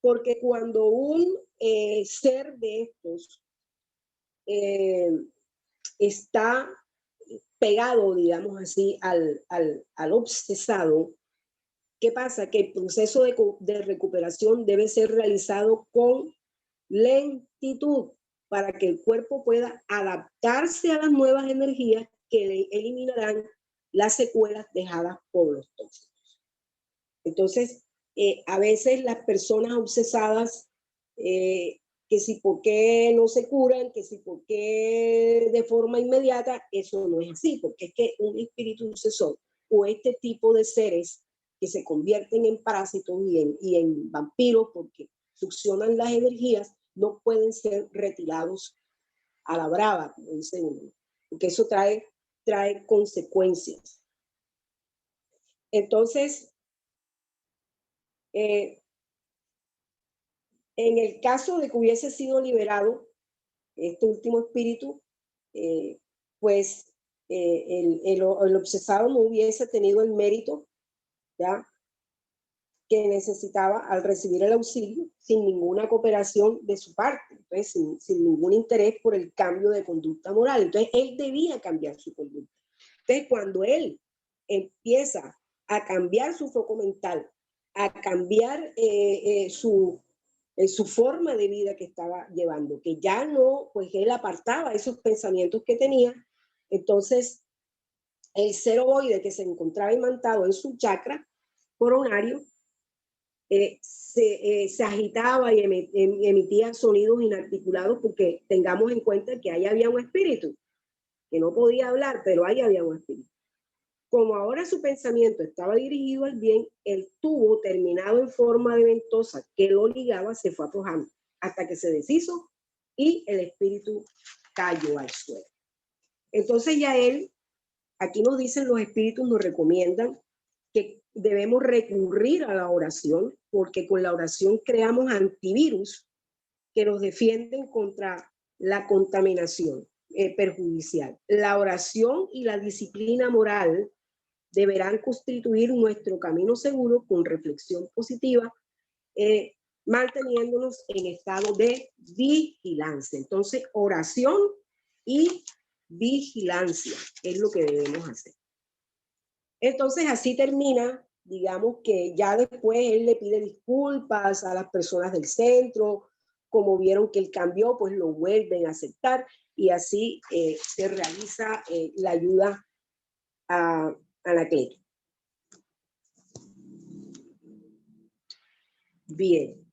Porque cuando un ser de estos está pegado, digamos así, al obsesado, ¿qué pasa? Que el proceso de recuperación debe ser realizado con lentitud para que el cuerpo pueda adaptarse a las nuevas energías que le eliminarán las secuelas dejadas por los tóxicos. Entonces, a veces las personas obsesadas, que si por qué no se curan, que si por qué de forma inmediata, eso no es así, porque es que un espíritu obsesor o este tipo de seres que se convierten en parásitos y en vampiros porque succionan las energías, no pueden ser retirados a la brava, como dice uno, porque eso trae consecuencias. Entonces, en el caso de que hubiese sido liberado este último espíritu, pues el obsesado no hubiese tenido el mérito, ¿ya?, que necesitaba al recibir el auxilio sin ninguna cooperación de su parte, entonces sin ningún interés por el cambio de conducta moral. Entonces él debía cambiar su conducta. Entonces cuando él empieza a cambiar su foco mental, a cambiar su forma de vida que estaba llevando, que ya no, pues él apartaba esos pensamientos que tenía, entonces el ser ovoide que se encontraba imantado en su chakra coronario se agitaba y emitía sonidos inarticulados, porque tengamos en cuenta que ahí había un espíritu que no podía hablar, pero ahí había un espíritu. Como ahora su pensamiento estaba dirigido al bien, el tubo terminado en forma de ventosa que lo ligaba se fue aflojando hasta que se deshizo y el espíritu cayó al suelo. Entonces ya él, aquí nos dicen los espíritus, nos recomiendan que debemos recurrir a la oración, porque con la oración creamos antivirus que nos defienden contra la contaminación perjudicial. La oración y la disciplina moral deberán constituir nuestro camino seguro con reflexión positiva, manteniéndonos en estado de vigilancia. Entonces, oración y vigilancia es lo que debemos hacer. Entonces, así termina, digamos que ya después él le pide disculpas a las personas del centro, como vieron que él cambió, pues lo vuelven a aceptar y así se realiza la ayuda a Anacleto. Bien.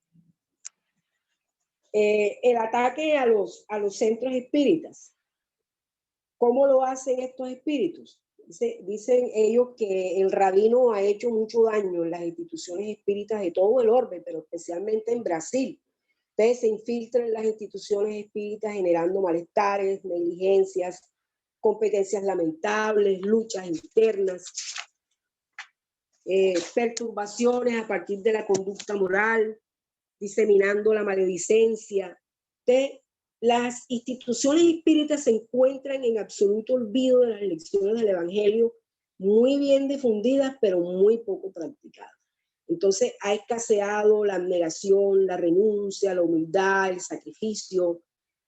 El ataque a los centros espíritas. ¿Cómo lo hacen estos espíritus? Dicen ellos que el rabino ha hecho mucho daño en las instituciones espíritas de todo el orbe, pero especialmente en Brasil. Entonces se infiltran en las instituciones espíritas generando malestares, negligencias, competencias lamentables, luchas internas, perturbaciones a partir de la conducta moral, diseminando la maledicencia. Las instituciones espíritas se encuentran en absoluto olvido de las lecciones del Evangelio, muy bien difundidas, pero muy poco practicadas. Entonces ha escaseado la abnegación, la renuncia, la humildad, el sacrificio,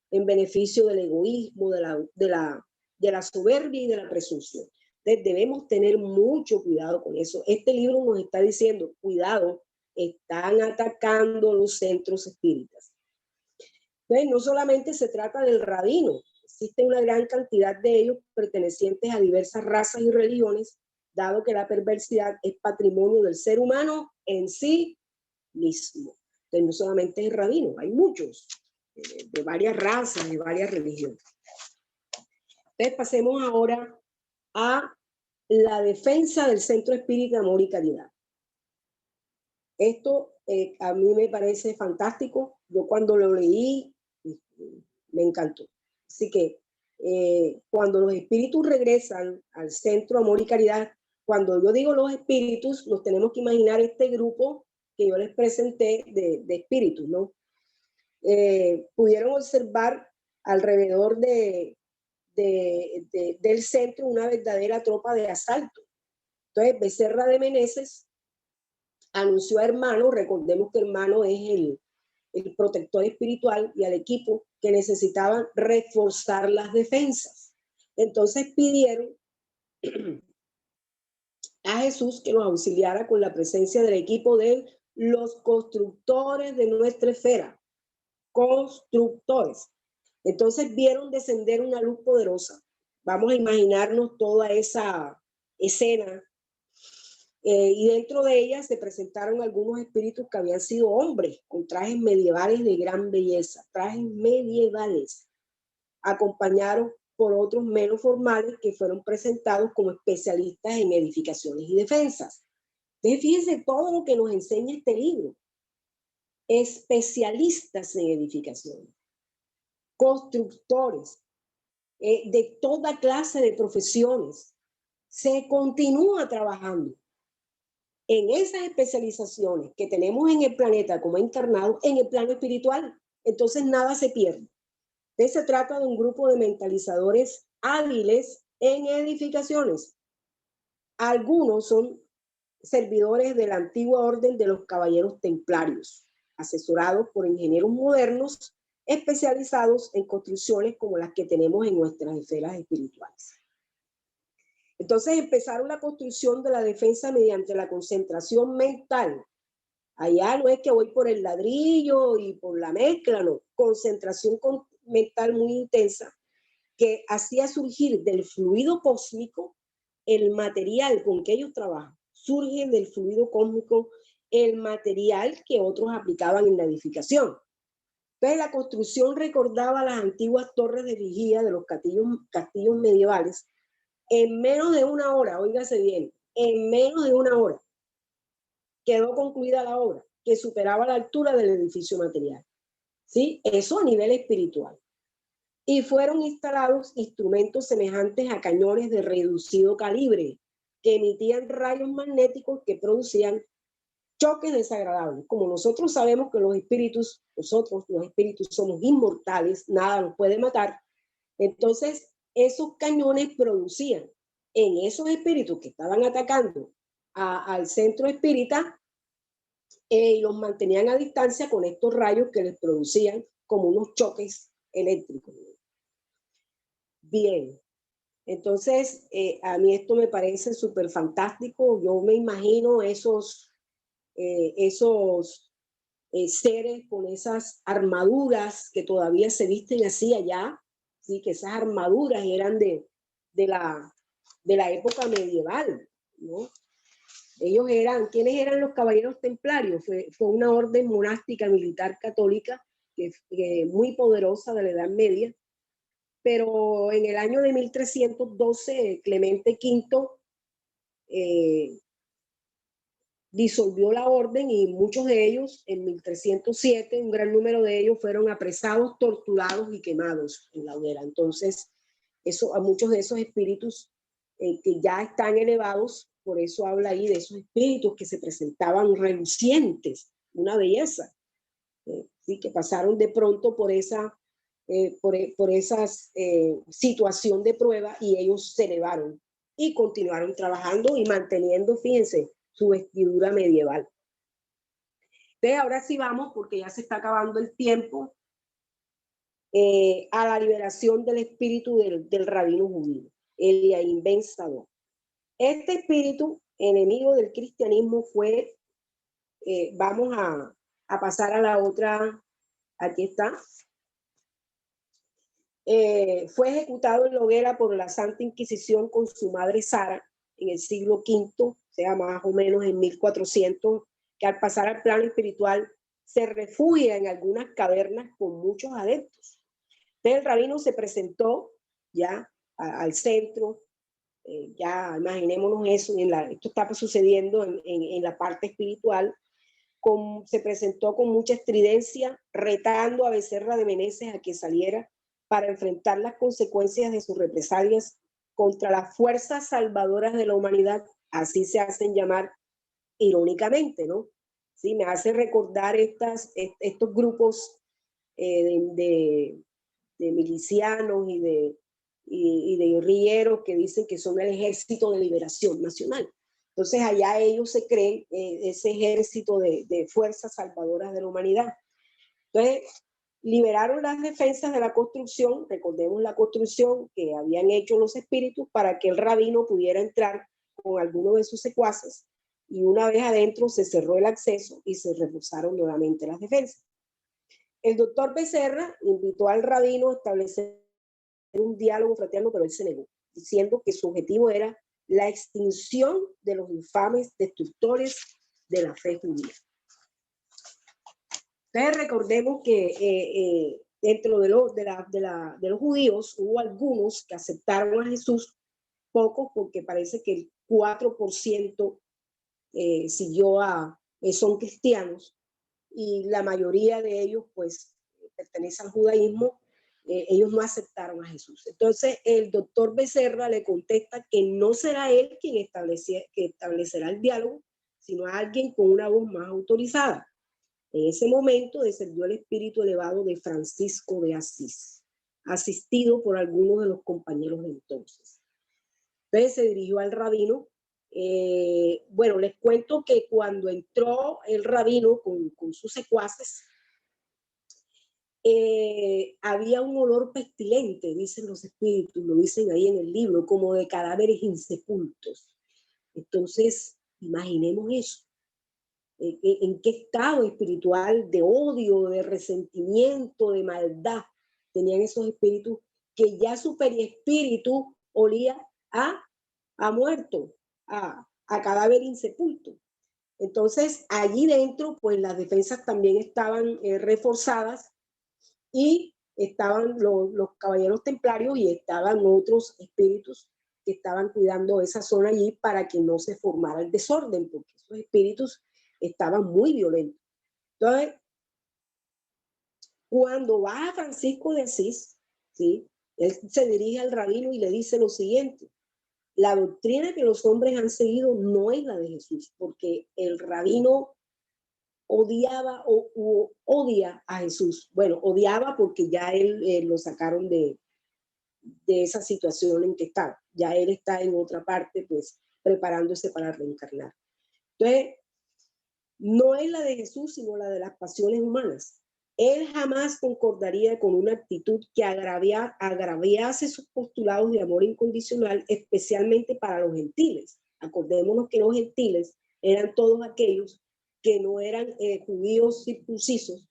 en beneficio del egoísmo, de la soberbia y de la presunción. Entonces debemos tener mucho cuidado con eso. Este libro nos está diciendo, cuidado, están atacando los centros espíritas. Entonces, no solamente se trata del rabino, existe una gran cantidad de ellos pertenecientes a diversas razas y religiones, dado que la perversidad es patrimonio del ser humano en sí mismo. Entonces, no solamente es el rabino, hay muchos, de varias razas, de varias religiones. Entonces, pasemos ahora a la defensa del Centro Espírita Amor y Caridad. Esto a mí me parece fantástico, yo cuando lo leí, me encantó. Así que cuando los espíritus regresan al Centro Amor y Caridad, cuando yo digo los espíritus, nos tenemos que imaginar este grupo que yo les presenté de espíritus, ¿no? Pudieron observar alrededor del centro una verdadera tropa de asalto. Entonces, Becerra de Meneses anunció a Hermano, recordemos que Hermano es el protector espiritual, y al equipo que necesitaban reforzar las defensas. Entonces pidieron a Jesús que nos auxiliara con la presencia del equipo de los constructores de nuestra esfera. Constructores. Entonces vieron descender una luz poderosa. Vamos a imaginarnos toda esa escena. Y dentro de ella se presentaron algunos espíritus que habían sido hombres con trajes medievales de gran belleza, trajes medievales, acompañados por otros menos formales que fueron presentados como especialistas en edificaciones y defensas. Entonces, fíjense todo lo que nos enseña este libro. Especialistas en edificaciones, constructores, de toda clase de profesiones. Se continúa trabajando en esas especializaciones que tenemos en el planeta como encarnados en el plano espiritual. Entonces nada se pierde. Entonces se trata de un grupo de mentalizadores hábiles en edificaciones. Algunos son servidores de la antigua orden de los caballeros templarios, asesorados por ingenieros modernos especializados en construcciones como las que tenemos en nuestras esferas espirituales. Entonces empezaron la construcción de la defensa mediante la concentración mental. Allá no es que voy por el ladrillo y por la mezcla, no. Concentración mental muy intensa que hacía surgir del fluido cósmico el material con que ellos trabajan. Surge del fluido cósmico el material que otros aplicaban en la edificación. Entonces la construcción recordaba las antiguas torres de vigía de los castillos medievales. En menos de una hora, óigase bien, en menos de una hora quedó concluida la obra, que superaba la altura del edificio material. ¿Sí? Eso a nivel espiritual. Y fueron instalados instrumentos semejantes a cañones de reducido calibre, que emitían rayos magnéticos que producían choques desagradables. Como nosotros sabemos que los espíritus somos inmortales, nada nos puede matar, entonces esos cañones producían en esos espíritus que estaban atacando al centro espírita, y los mantenían a distancia con estos rayos que les producían como unos choques eléctricos. Bien, entonces a mí esto me parece súper fantástico. Yo me imagino esos seres con esas armaduras que todavía se visten así allá, ¿sí? Que esas armaduras eran de la época medieval, ¿no? Ellos eran, ¿quiénes eran los caballeros templarios? Fue una orden monástica militar católica que muy poderosa de la Edad Media, pero en el año de 1312 Clemente V disolvió la orden, y muchos de ellos en 1307, un gran número de ellos fueron apresados, torturados y quemados en la hoguera. Entonces, a muchos de esos espíritus que ya están elevados, por eso habla ahí de esos espíritus que se presentaban relucientes, una belleza, ¿sí? Que pasaron de pronto por esa situación de prueba, y ellos se elevaron y continuaron trabajando y manteniendo, fíjense, su vestidura medieval. Entonces, ahora sí vamos, porque ya se está acabando el tiempo, a la liberación del espíritu del rabino judío, Eliaim Ben Sadok. Este espíritu enemigo del cristianismo fue, vamos a pasar a la otra, aquí está, fue ejecutado en la hoguera por la Santa Inquisición con su madre Sara en el siglo V, o sea, más o menos en 1400, que al pasar al plano espiritual se refugia en algunas cavernas con muchos adeptos. Entonces el rabino se presentó ya al centro, ya imaginémonos eso, esto está sucediendo en la parte espiritual, se presentó con mucha estridencia, retando a Becerra de Meneses a que saliera para enfrentar las consecuencias de sus represalias contra las fuerzas salvadoras de la humanidad, así se hacen llamar irónicamente, ¿no? Sí, me hace recordar estos grupos de milicianos y de guerrilleros que dicen que son el Ejército de Liberación Nacional. Entonces allá ellos se creen ese ejército de fuerzas salvadoras de la humanidad. Entonces liberaron las defensas de la construcción, recordemos la construcción que habían hecho los espíritus para que el rabino pudiera entrar con alguno de sus secuaces, y una vez adentro se cerró el acceso y se reforzaron nuevamente las defensas. El doctor Becerra invitó al rabino a establecer un diálogo fraterno, pero él se negó, diciendo que su objetivo era la extinción de los infames destructores de la fe judía. Entonces recordemos que dentro de los judíos hubo algunos que aceptaron a Jesús, pocos, porque parece que el 4% son cristianos, y la mayoría de ellos pues pertenecen al judaísmo. Ellos no aceptaron a Jesús. Entonces el doctor Becerra le contesta que no será él quien establecerá el diálogo, sino alguien con una voz más autorizada. En ese momento descendió el espíritu elevado de Francisco de Asís, asistido por algunos de los compañeros de entonces. Entonces se dirigió al rabino. Bueno, les cuento que cuando entró el rabino con sus secuaces, había un olor pestilente, dicen los espíritus, lo dicen ahí en el libro, como de cadáveres insepultos. Entonces, imaginemos eso. ¿En qué estado espiritual de odio, de resentimiento, de maldad tenían esos espíritus, que ya su periespíritu olía a muerto, a cadáver insepulto? Entonces, allí dentro, pues las defensas también estaban reforzadas, y estaban los caballeros templarios y estaban otros espíritus que estaban cuidando esa zona allí para que no se formara el desorden, porque esos espíritus estaban muy violentos. Entonces, cuando va a Francisco de Asís, ¿sí?, él se dirige al rabino y le dice lo siguiente: la doctrina que los hombres han seguido no es la de Jesús, porque el rabino odiaba o odia a Jesús. Bueno, odiaba porque ya él lo sacaron de esa situación en que estaba. Ya él está en otra parte, pues, preparándose para reencarnar. Entonces, no es la de Jesús, sino la de las pasiones humanas. Él jamás concordaría con una actitud que agraviase sus postulados de amor incondicional, especialmente para los gentiles. Acordémonos que los gentiles eran todos aquellos que no eran judíos circuncisos,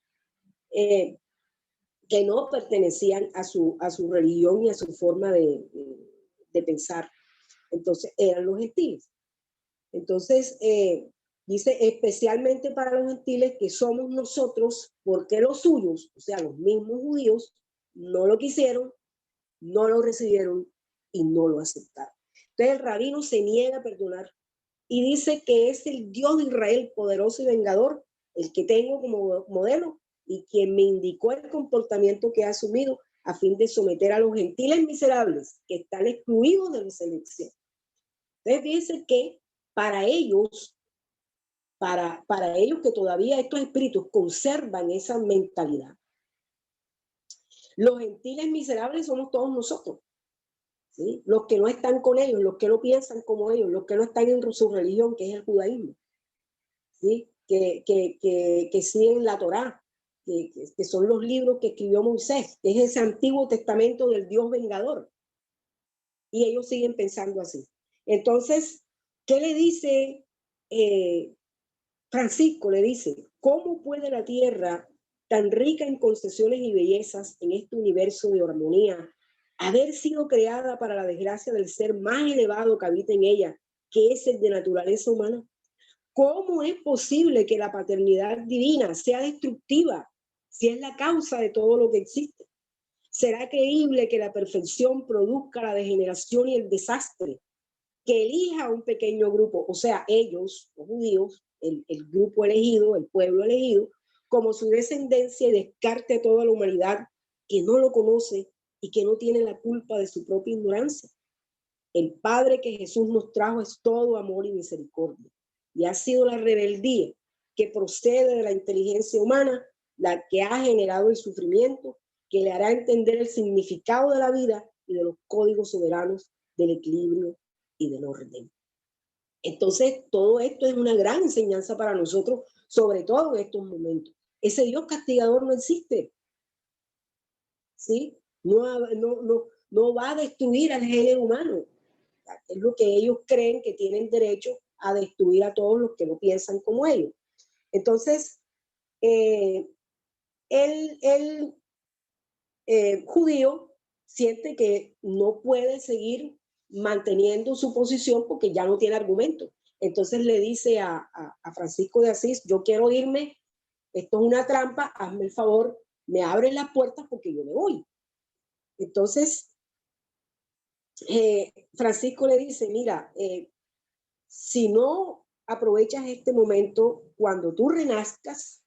que no pertenecían a su religión y a su forma de pensar. Entonces eran los gentiles. Entonces dice, especialmente para los gentiles, que somos nosotros, porque los suyos, o sea, los mismos judíos, no lo quisieron, no lo recibieron y no lo aceptaron. Entonces el rabino se niega a perdonar y dice que es el Dios de Israel, poderoso y vengador, el que tengo como modelo y quien me indicó el comportamiento que ha asumido a fin de someter a los gentiles miserables que están excluidos de la selección. Entonces dice que para ellos que todavía estos espíritus conservan esa mentalidad, los gentiles miserables somos todos nosotros, ¿sí? Los que no están con ellos, los que no piensan como ellos, los que no están en su religión, que es el judaísmo, ¿sí? Que siguen la Torá, que son los libros que escribió Moisés, que es ese Antiguo Testamento del Dios vengador. Y ellos siguen pensando así. Entonces, ¿qué le dice Francisco? Le dice, ¿cómo puede la tierra, tan rica en concesiones y bellezas en este universo de armonía, haber sido creada para la desgracia del ser más elevado que habita en ella, que es el de naturaleza humana? ¿Cómo es posible que la paternidad divina sea destructiva si es la causa de todo lo que existe? ¿Será creíble que la perfección produzca la degeneración y el desastre? Que elija a un pequeño grupo, o sea, ellos, los judíos, el grupo elegido, el pueblo elegido, como su descendencia y descarte a toda la humanidad que no lo conoce y que no tiene la culpa de su propia ignorancia. El Padre que Jesús nos trajo es todo amor y misericordia. Y ha sido la rebeldía que procede de la inteligencia humana la que ha generado el sufrimiento, que le hará entender el significado de la vida y de los códigos soberanos del equilibrio y del orden. Entonces, todo esto es una gran enseñanza para nosotros, sobre todo en estos momentos. Ese Dios castigador no existe, ¿sí? No va a destruir al género humano. Es lo que ellos creen, que tienen derecho a destruir a todos los que no piensan como ellos. Entonces, el judío siente que no puede seguir manteniendo su posición porque ya no tiene argumento. Entonces le dice a Francisco de Asís, yo quiero irme, esto es una trampa, hazme el favor, me abren las puertas porque yo me voy. Entonces, Francisco le dice, mira, si no aprovechas este momento, cuando tú renazcas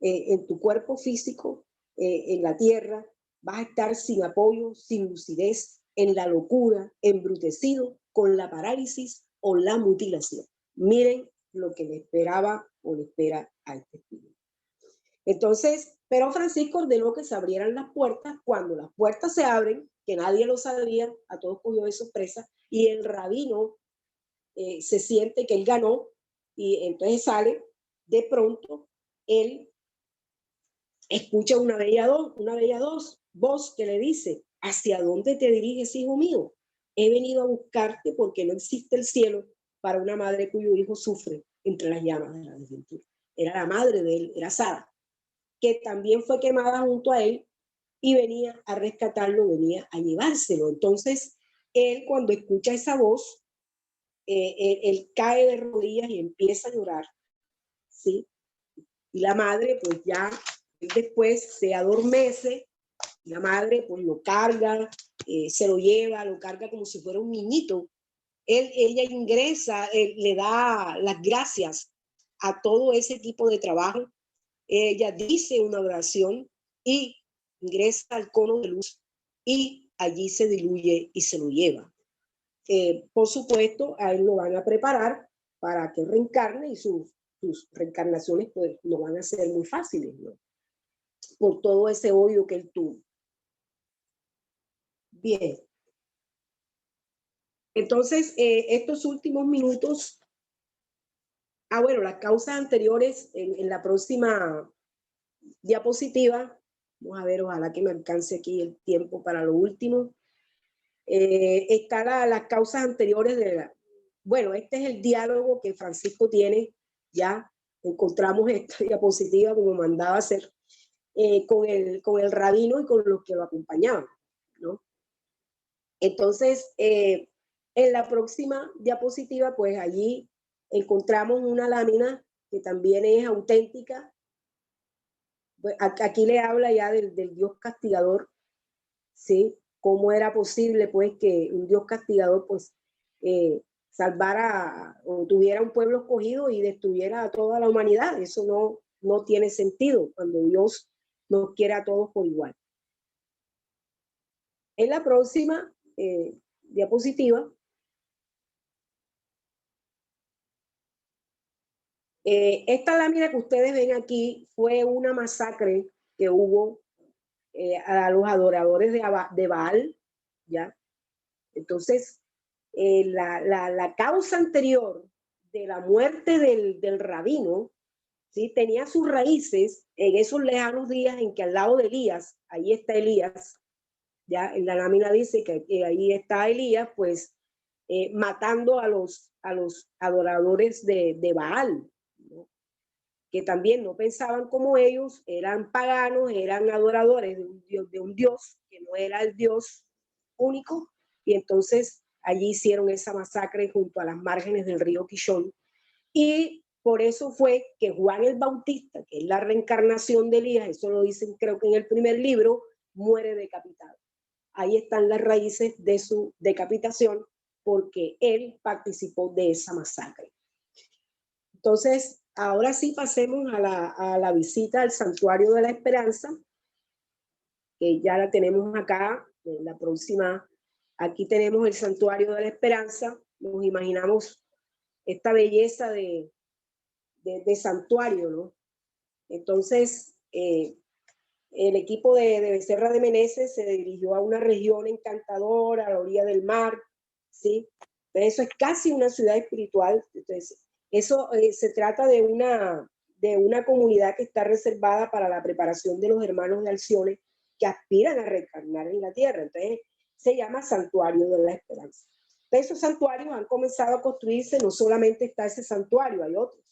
en tu cuerpo físico, en la tierra, vas a estar sin apoyo, sin lucidez, en la locura, embrutecido, con la parálisis o la mutilación. Miren lo que le esperaba o le espera a este espíritu. Entonces, pero Francisco ordenó que se abrieran las puertas. Cuando las puertas se abren, que nadie lo sabía, a todos cogió de sorpresa, y el rabino se siente que él ganó, y entonces sale, de pronto, él escucha una bella voz que le dice, ¿hacia dónde te diriges, hijo mío? He venido a buscarte porque no existe el cielo para una madre cuyo hijo sufre entre las llamas de la desventura. Era la madre de él, era Sara, que también fue quemada junto a él y venía a rescatarlo, venía a llevárselo. Entonces, él cuando escucha esa voz, él cae de rodillas y empieza a llorar, ¿sí? Y la madre, pues ya después se adormece, la madre pues lo carga, se lo lleva, lo carga como si fuera un niñito. Ella ingresa, le da las gracias a todo ese equipo de trabajo. Ella dice una oración y ingresa al cono de luz y allí se diluye y se lo lleva. Por supuesto, a él lo van a preparar para que reencarne y sus reencarnaciones pues no van a ser muy fáciles, ¿no? Por todo ese odio que él tuvo. Bien. Entonces, estos últimos minutos, bueno, las causas anteriores en la próxima diapositiva, vamos a ver, ojalá que me alcance aquí el tiempo para lo último. Están las causas anteriores bueno, este es el diálogo que Francisco tiene, ya encontramos esta diapositiva como mandaba hacer, con el rabino y con los que lo acompañaban, ¿no? Entonces, en la próxima diapositiva, pues allí encontramos una lámina que también es auténtica. Pues aquí le habla ya del Dios castigador, ¿sí? Cómo era posible, pues, que un Dios castigador, pues, salvara o tuviera un pueblo escogido y destruyera a toda la humanidad. Eso no tiene sentido cuando Dios nos quiere a todos por igual. En la próxima diapositiva, esta lámina que ustedes ven aquí fue una masacre que hubo a los adoradores de Baal, ¿ya? Entonces, la causa anterior de la muerte del rabino, ¿sí? Tenía sus raíces en esos lejanos días en que al lado de Elías, ahí está Elías, ya en la lámina dice que ahí está Elías, pues matando a los adoradores de Baal, ¿no? Que también no pensaban como ellos, eran paganos, eran adoradores de un Dios que no era el Dios único, y entonces allí hicieron esa masacre junto a las márgenes del río Kishon. Y por eso fue que Juan el Bautista, que es la reencarnación de Elías, eso lo dicen creo que en el primer libro, muere decapitado. Ahí están las raíces de su decapitación, porque él participó de esa masacre. Entonces, ahora sí pasemos a la visita al Santuario de la Esperanza, que ya la tenemos acá, en la próxima. Aquí tenemos el Santuario de la Esperanza. Nos imaginamos esta belleza de santuario, ¿no? Entonces, el equipo de Becerra de Meneses se dirigió a una región encantadora, a la orilla del mar, ¿sí? Pero eso es casi una ciudad espiritual. Entonces, eso se trata de una comunidad que está reservada para la preparación de los hermanos de Alcione que aspiran a reencarnar en la tierra. Entonces, se llama Santuario de la Esperanza. Entonces, esos santuarios han comenzado a construirse, no solamente está ese santuario, hay otros.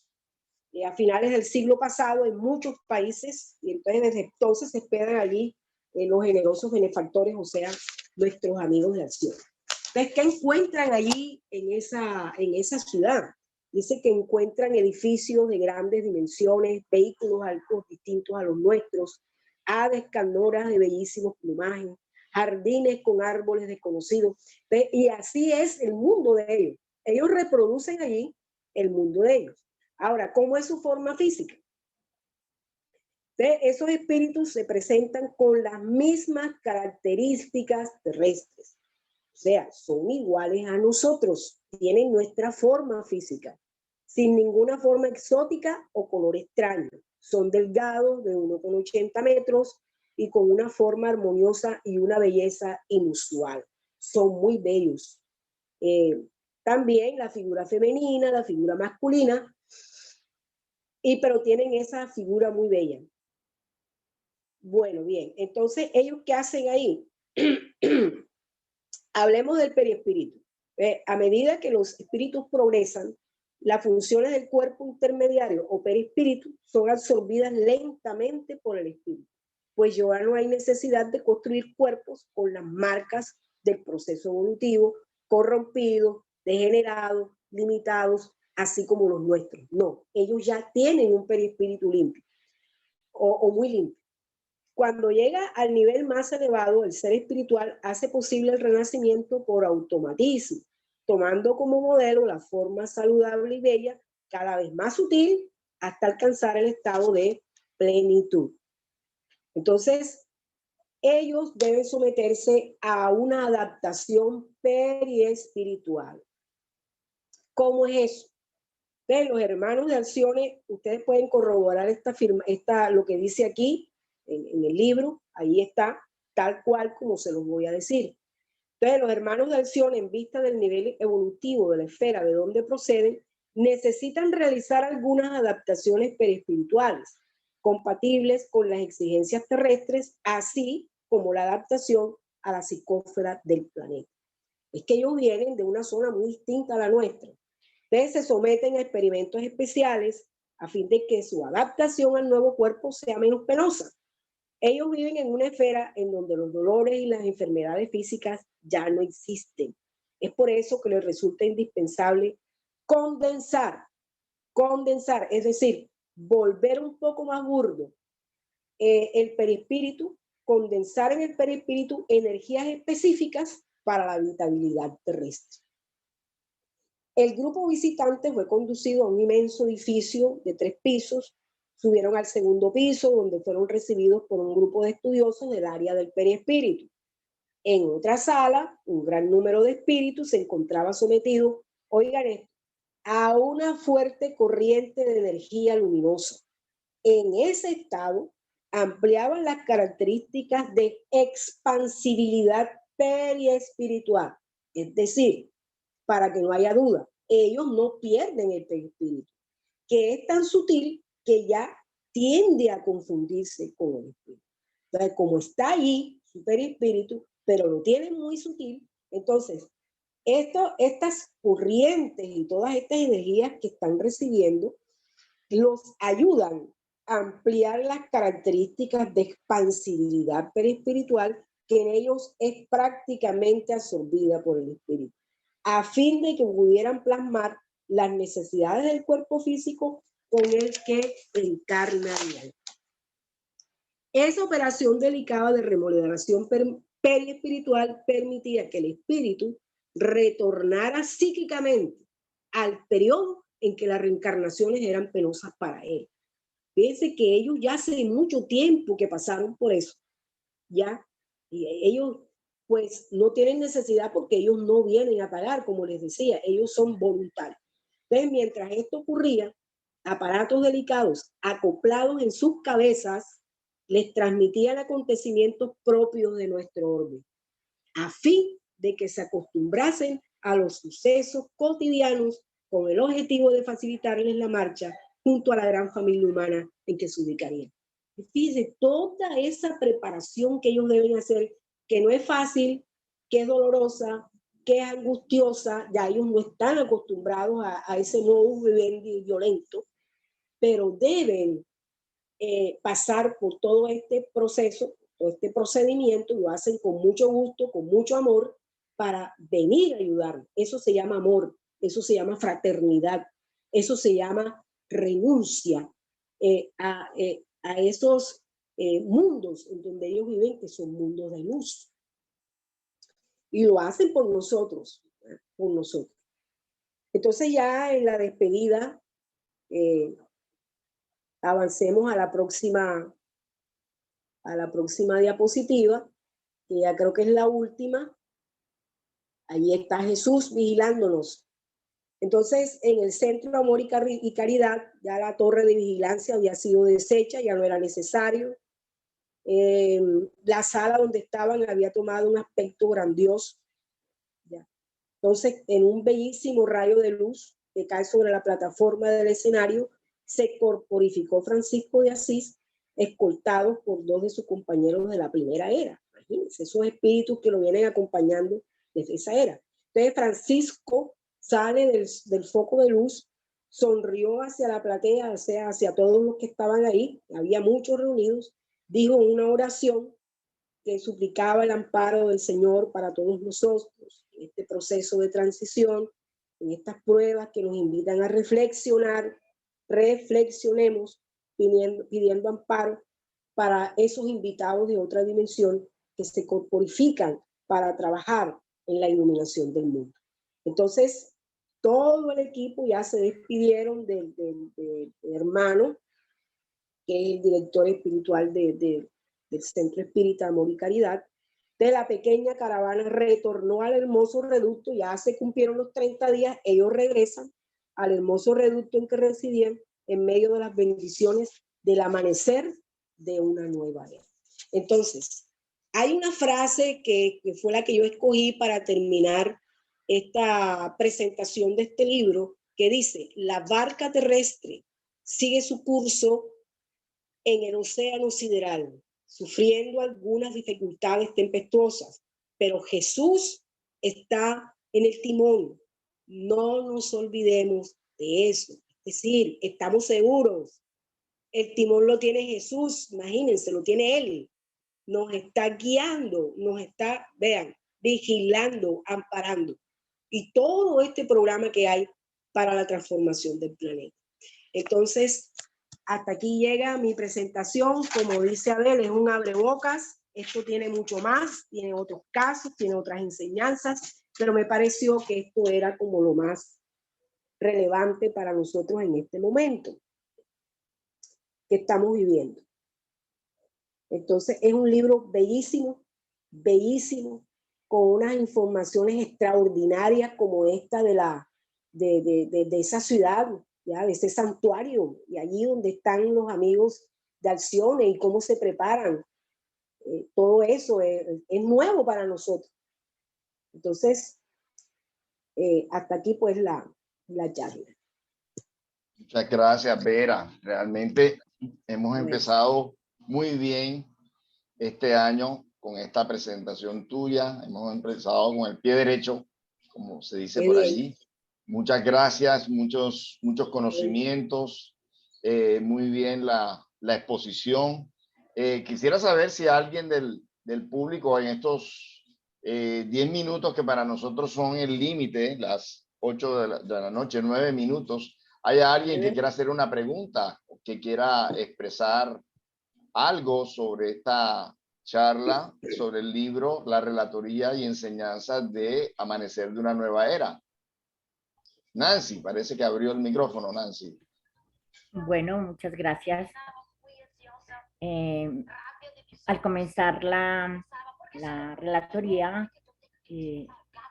A finales del siglo pasado en muchos países, y entonces desde entonces se esperan allí los generosos benefactores, o sea, nuestros amigos de Acción. Entonces, ¿qué encuentran allí en esa ciudad? Dice que encuentran edificios de grandes dimensiones, vehículos altos distintos a los nuestros, aves candoras de bellísimos plumajes, jardines con árboles desconocidos. Y así es el mundo de ellos. Ellos reproducen allí el mundo de ellos. Ahora, ¿cómo es su forma física? Esos espíritus se presentan con las mismas características terrestres. O sea, son iguales a nosotros, tienen nuestra forma física, sin ninguna forma exótica o color extraño. Son delgados, de 1,80 metros y con una forma armoniosa y una belleza inusual. Son muy bellos. También la figura femenina, la figura masculina, pero tienen esa figura muy bella. Bueno, bien, entonces, ¿ellos qué hacen ahí? Hablemos del perispíritu. A medida que los espíritus progresan, las funciones del cuerpo intermediario o perispíritu son absorbidas lentamente por el espíritu, pues ya no hay necesidad de construir cuerpos con las marcas del proceso evolutivo, corrompidos, degenerados, limitados, así como los nuestros. No, ellos ya tienen un perispíritu limpio o muy limpio. Cuando llega al nivel más elevado, el ser espiritual hace posible el renacimiento por automatismo, tomando como modelo la forma saludable y bella, cada vez más sutil, hasta alcanzar el estado de plenitud. Entonces, ellos deben someterse a una adaptación periespiritual. ¿Cómo es eso? Entonces, los hermanos de Alcione, ustedes pueden corroborar lo que dice aquí, en el libro, ahí está, tal cual como se los voy a decir. Entonces, los hermanos de Alcione, en vista del nivel evolutivo de la esfera de donde proceden, necesitan realizar algunas adaptaciones perispirituales, compatibles con las exigencias terrestres, así como la adaptación a la psicósfera del planeta. Es que ellos vienen de una zona muy distinta a la nuestra. Entonces, se someten a experimentos especiales a fin de que su adaptación al nuevo cuerpo sea menos penosa. Ellos viven en una esfera en donde los dolores y las enfermedades físicas ya no existen. Es por eso que les resulta indispensable condensar, es decir, volver un poco más burdo el perispíritu, condensar en el perispíritu energías específicas para la habitabilidad terrestre. El grupo visitante fue conducido a un inmenso edificio de 3 pisos. Subieron al segundo piso, donde fueron recibidos por un grupo de estudiosos del área del perispíritu. En otra sala, un gran número de espíritus se encontraba sometido, oigan esto, a una fuerte corriente de energía luminosa. En ese estado, ampliaban las características de expansibilidad periespiritual. Es decir, para que no haya duda, ellos no pierden el perispíritu, que es tan sutil que ya tiende a confundirse con el espíritu. Entonces, como está allí su perispíritu, pero lo tiene muy sutil, entonces estas corrientes y todas estas energías que están recibiendo los ayudan a ampliar las características de expansibilidad perispiritual que en ellos es prácticamente absorbida por el espíritu, a fin de que pudieran plasmar las necesidades del cuerpo físico con el que encarnarían. Esa operación delicada de remodelación periespiritual permitía que el espíritu retornara psíquicamente al periodo en que las reencarnaciones eran penosas para él. Fíjense que ellos ya hace mucho tiempo que pasaron por eso, ya, y ellos pues no tienen necesidad porque ellos no vienen a pagar, como les decía, ellos son voluntarios. Entonces, mientras esto ocurría, aparatos delicados acoplados en sus cabezas les transmitían acontecimientos propios de nuestro orden, a fin de que se acostumbrasen a los sucesos cotidianos con el objetivo de facilitarles la marcha junto a la gran familia humana en que se ubicarían. Fíjense, toda esa preparación que ellos deben hacer, que no es fácil, que es dolorosa, que es angustiosa, ya ellos no están acostumbrados a ese nuevo vivendi violento, pero deben pasar por todo este proceso, todo este procedimiento, y lo hacen con mucho gusto, con mucho amor, para venir a ayudar. Eso se llama amor, eso se llama fraternidad, eso se llama renuncia a esos mundos en donde ellos viven, que son mundos de luz. Y lo hacen por nosotros, por nosotros. Entonces ya en la despedida, avancemos a la próxima diapositiva, que ya creo que es la última. Allí está Jesús vigilándonos. Entonces, en el Centro de Amor y Caridad, ya la torre de vigilancia había sido deshecha, ya no era necesario. La sala donde estaban había tomado un aspecto grandioso. Ya. Entonces, en un bellísimo rayo de luz que cae sobre la plataforma del escenario, se corporificó Francisco de Asís, escoltado por dos de sus compañeros de la primera era. Imagínense, esos espíritus que lo vienen acompañando desde esa era. Entonces, Francisco sale del foco de luz, sonrió hacia la platea, o sea, hacia todos los que estaban ahí, había muchos reunidos, dijo una oración que suplicaba el amparo del Señor para todos nosotros en este proceso de transición, en estas pruebas que nos invitan a reflexionar. Reflexionemos pidiendo amparo para esos invitados de otra dimensión que se corporifican para trabajar en la iluminación del mundo. Entonces, todo el equipo ya se despidieron del hermano, que es el director espiritual del Centro Espírita Amor y Caridad. De la pequeña caravana retornó al hermoso reducto, ya se cumplieron los 30 días, ellos regresan al hermoso reducto en que residían en medio de las bendiciones del amanecer de una nueva era. Entonces, hay una frase que fue la que yo escogí para terminar esta presentación de este libro, que dice: la barca terrestre sigue su curso en el océano sideral, sufriendo algunas dificultades tempestuosas, pero Jesús está en el timón. No nos olvidemos de eso. Es decir, estamos seguros. El timón lo tiene Jesús, imagínense, lo tiene Él. Nos está guiando, nos está, vean, vigilando, amparando. Y todo este programa que hay para la transformación del planeta. Entonces, hasta aquí llega mi presentación. Como dice Abel, es un abrebocas. Esto tiene mucho más, tiene otros casos, tiene otras enseñanzas, pero me pareció que esto era como lo más relevante para nosotros en este momento que estamos viviendo. Entonces, es un libro bellísimo, bellísimo, con unas informaciones extraordinarias como esta de esa ciudad, ¿ya? De ese santuario, y allí donde están los amigos de Alcione y cómo se preparan. Todo eso es nuevo para nosotros. Entonces, hasta aquí pues la charla. Muchas gracias, Vera. Realmente hemos empezado muy bien este año con esta presentación tuya. Hemos empezado con el pie derecho, como se dice por allí. Muchas gracias, muchos conocimientos. Muy bien la exposición. Quisiera saber si alguien del público en estos 10 minutos, que para nosotros son el límite, las 8 de la noche, 9 minutos, hay alguien que quiera hacer una pregunta, que quiera expresar algo sobre esta charla, sobre el libro, la relatoría y enseñanzas de Amanecer de una Nueva Era. Nancy, parece que abrió el micrófono, Nancy. Bueno, muchas gracias. Al comenzar la relatoría,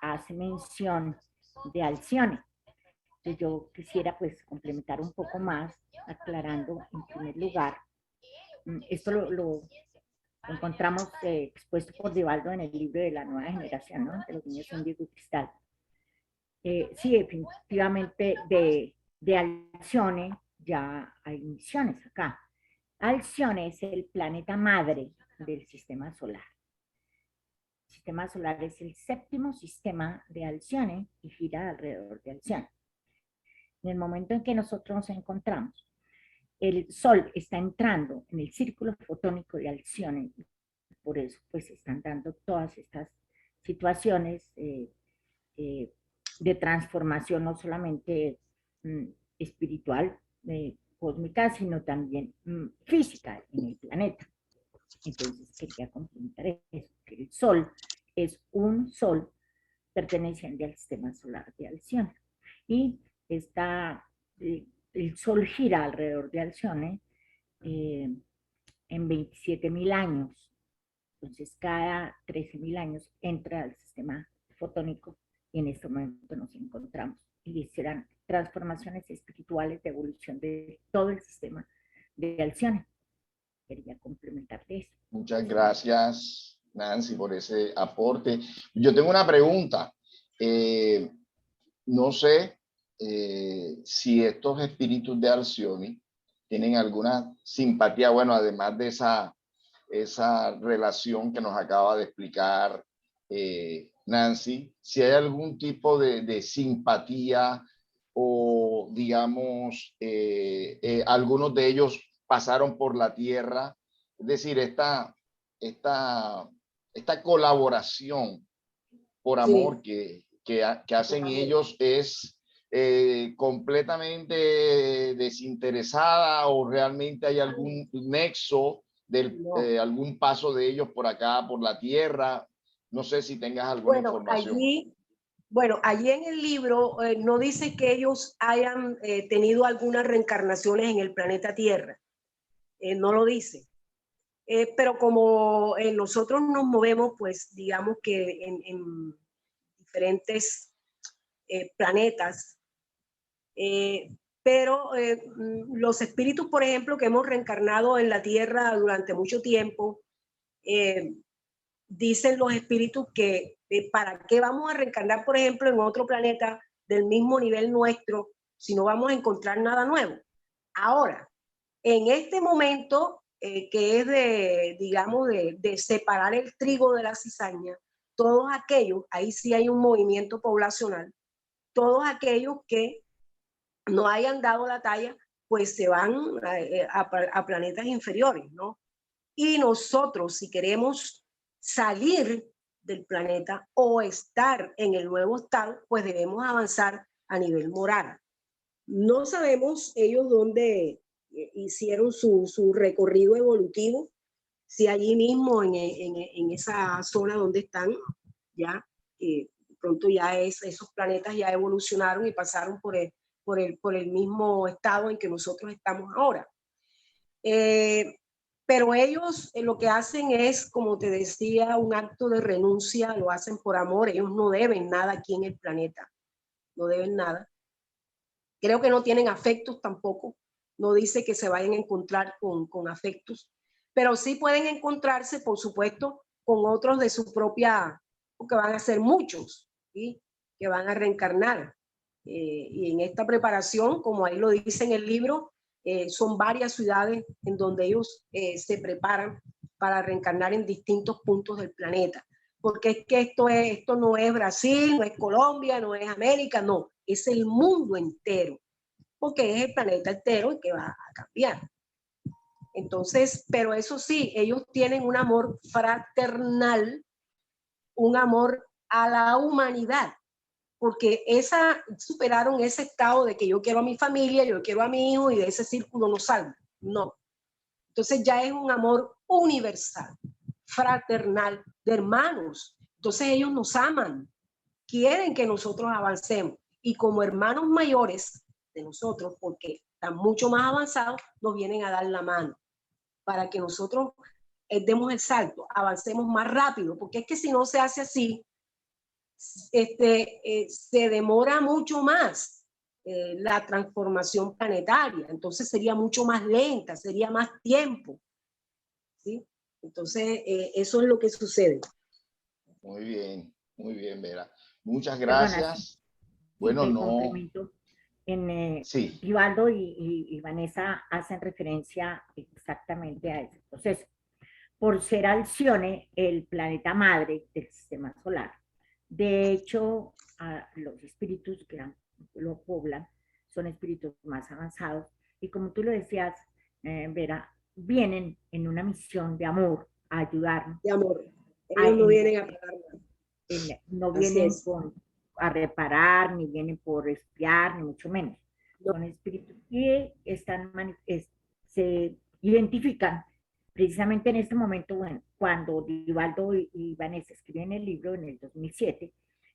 hace mención de Alcione. Entonces yo quisiera pues complementar un poco más, aclarando en primer lugar, esto lo encontramos expuesto por Divaldo en el libro de la nueva generación, ¿no? De los niños índigo y cristal. Sí, definitivamente de Alcione ya hay misiones acá. Alcione es el planeta madre del sistema solar. El sistema solar es el séptimo sistema de Alcione y gira alrededor de Alcione. En el momento en que nosotros nos encontramos, el Sol está entrando en el círculo fotónico de Alcione, por eso pues están dando todas estas situaciones de transformación, no solamente espiritual, cósmica, sino también física en el planeta. Entonces quería complementar eso, que el Sol es un Sol perteneciente al sistema solar de Alcione. Y el Sol gira alrededor de Alcione en 27.000 años. Entonces, cada 13.000 años entra al sistema fotónico y en este momento nos encontramos. Y serán transformaciones espirituales de evolución de todo el sistema de Alcione. Quería complementar eso. Muchas gracias, Nancy, por ese aporte. Yo tengo una pregunta. No sé si estos espíritus de Alcione tienen alguna simpatía, bueno, además de esa relación que nos acaba de explicar Nancy, si hay algún tipo de simpatía o, digamos, algunos de ellos pasaron por la tierra, es decir, esta colaboración por amor que hacen ellos es completamente desinteresada, o realmente hay algún nexo algún paso de ellos por acá, por la tierra. No sé si tengas alguna información. Allí en el libro no dice que ellos hayan tenido algunas reencarnaciones en el planeta Tierra. No lo dice. Pero como nosotros nos movemos, pues digamos que en diferentes planetas, pero los espíritus, por ejemplo, que hemos reencarnado en la Tierra durante mucho tiempo, dicen los espíritus que para qué vamos a reencarnar, por ejemplo, en otro planeta del mismo nivel nuestro si no vamos a encontrar nada nuevo. Ahora, en este momento que es digamos, de separar el trigo de la cizaña, todos aquellos, ahí sí hay un movimiento poblacional, todos aquellos que no hayan dado la talla, pues se van a planetas inferiores, ¿no? Y nosotros, si queremos salir del planeta o estar en el nuevo estado, pues debemos avanzar a nivel moral. No sabemos ellos dónde hicieron su recorrido evolutivo, si allí mismo en esa zona donde están, ya pronto ya esos planetas ya evolucionaron y pasaron por el mismo estado en que nosotros estamos ahora. Pero ellos lo que hacen es, como te decía, un acto de renuncia, lo hacen por amor. Ellos no deben nada aquí en el planeta, no deben nada. Creo que no tienen afectos tampoco, no dice que se vayan a encontrar con afectos, pero sí pueden encontrarse, por supuesto, con otros de su propia, porque van a ser muchos, ¿sí? Que van a reencarnar. Y en esta preparación, como ahí lo dice en el libro, son varias ciudades en donde ellos se preparan para reencarnar en distintos puntos del planeta. Porque es que esto no es Brasil, no es Colombia, no es América, no, es el mundo entero, porque es el planeta entero el que va a cambiar. Entonces, pero eso sí, ellos tienen un amor fraternal, un amor a la humanidad, porque superaron ese estado de que yo quiero a mi familia, yo quiero a mi hijo y de ese círculo no salgo. No. Entonces ya es un amor universal, fraternal, de hermanos. Entonces ellos nos aman, quieren que nosotros avancemos. y como hermanos mayores de nosotros, porque están mucho más avanzados, nos vienen a dar la mano para que nosotros demos el salto, avancemos más rápido, porque es que si no se hace así, se demora mucho más la transformación planetaria, entonces sería mucho más lenta, sería más tiempo, ¿sí? Entonces, eso es lo que sucede. Muy bien, Vera. Muchas Perdona, gracias. Bueno, Bueno, no. complemento. Sí. Rivaldo y Vanessa hacen referencia exactamente a ese proceso. Por ser Alcione el planeta madre del sistema solar. De hecho, los espíritus que lo poblan son espíritus más avanzados y como tú lo decías, Vera, vienen en una misión de amor a ayudarnos. De amor. Ellos no vienen a pagar nada. No vienen a reparar, ni vienen por espiar, ni mucho menos. No. Son espíritus que se identifican precisamente en este momento, bueno, cuando Rivaldo y Vanessa escriben el libro en el 2007,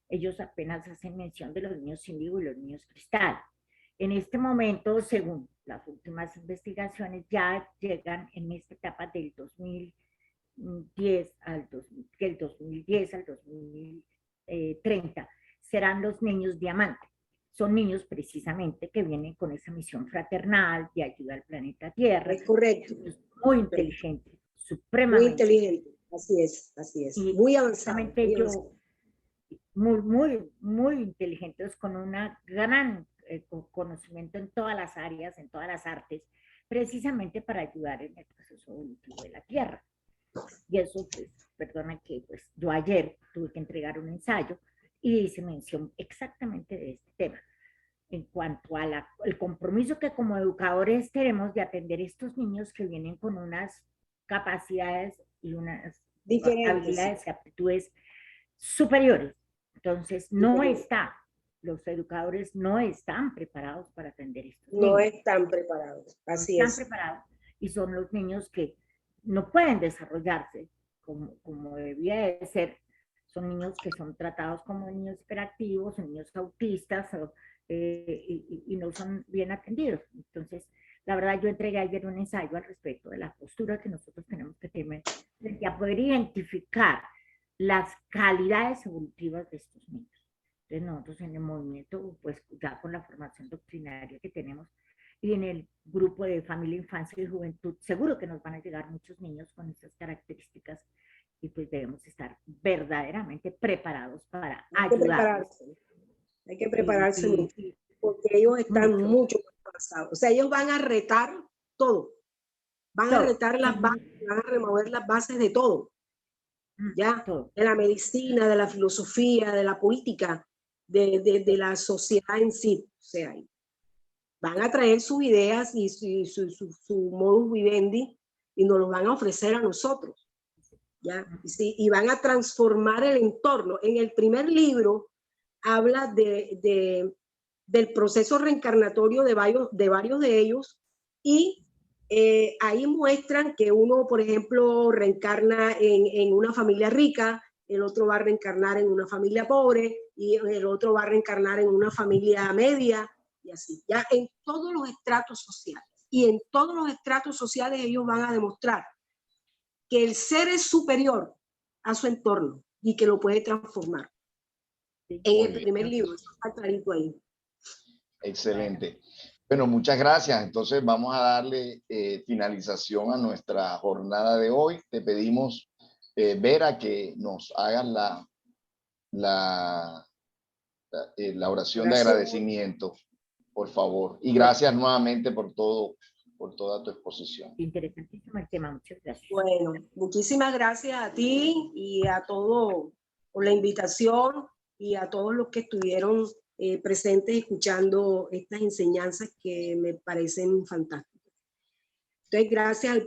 ellos apenas hacen mención de los niños índigo y los niños cristal. En este momento, según las últimas investigaciones, ya llegan en esta etapa del 2010 al 2030 serán los niños diamante. Son niños precisamente que vienen con esa misión fraternal de ayuda al planeta Tierra. Es correcto. Muy inteligente, supremamente. Muy inteligente, así es. Y muy avanzado. Muy inteligentes, con una gran conocimiento en todas las áreas, en todas las artes, precisamente para ayudar en el proceso evolutivo de la Tierra. Y eso, pues, perdona que pues yo ayer tuve que entregar un ensayo y hice mención exactamente de este tema, en cuanto a el compromiso que como educadores tenemos de atender a estos niños que vienen con unas capacidades y unas habilidades y aptitudes superiores. Entonces, los educadores no están preparados para atender estos niños. No están preparados, así es. Están preparados y son los niños que no pueden desarrollarse como debía de ser. Son niños que son tratados como niños hiperactivos, niños autistas, y no son bien atendidos. Entonces, la verdad, yo entregué ayer un ensayo al respecto de la postura que nosotros tenemos que tener frente a poder identificar las calidades evolutivas de estos niños. Entonces, nosotros en el movimiento, pues ya con la formación doctrinaria que tenemos, y en el grupo de familia, infancia y juventud, seguro que nos van a llegar muchos niños con esas características y pues debemos estar verdaderamente preparados para ayudarlos. Hay que prepararse mucho, porque ellos están mucho más avanzados. O sea, ellos van a retar todo. Van a retar las bases, van a remover las bases de todo. ¿Ya? De la medicina, de la filosofía, de la política, de la sociedad en sí. O sea, van a traer sus ideas y su modus vivendi y nos los van a ofrecer a nosotros. ¿Ya? Y van a transformar el entorno. En el primer libro habla del proceso reencarnatorio de varios de ellos y ahí muestran que uno, por ejemplo, reencarna en una familia rica, el otro va a reencarnar en una familia pobre y el otro va a reencarnar en una familia media y así, ya en todos los estratos sociales. Y en todos los estratos sociales ellos van a demostrar que el ser es superior a su entorno y que lo puede transformar. En el primer libro, eso está clarito ahí. Excelente. Bueno, muchas gracias. Entonces vamos a darle finalización a nuestra jornada de hoy. Te pedimos, Vera, que nos hagas la oración de agradecimiento, por favor. Y gracias nuevamente por toda tu exposición. Interesantísimo el tema, muchas gracias. Bueno, muchísimas gracias a ti y a todos por la invitación y a todos los que estuvieron presentes escuchando estas enseñanzas que me parecen fantásticas. Entonces, gracias al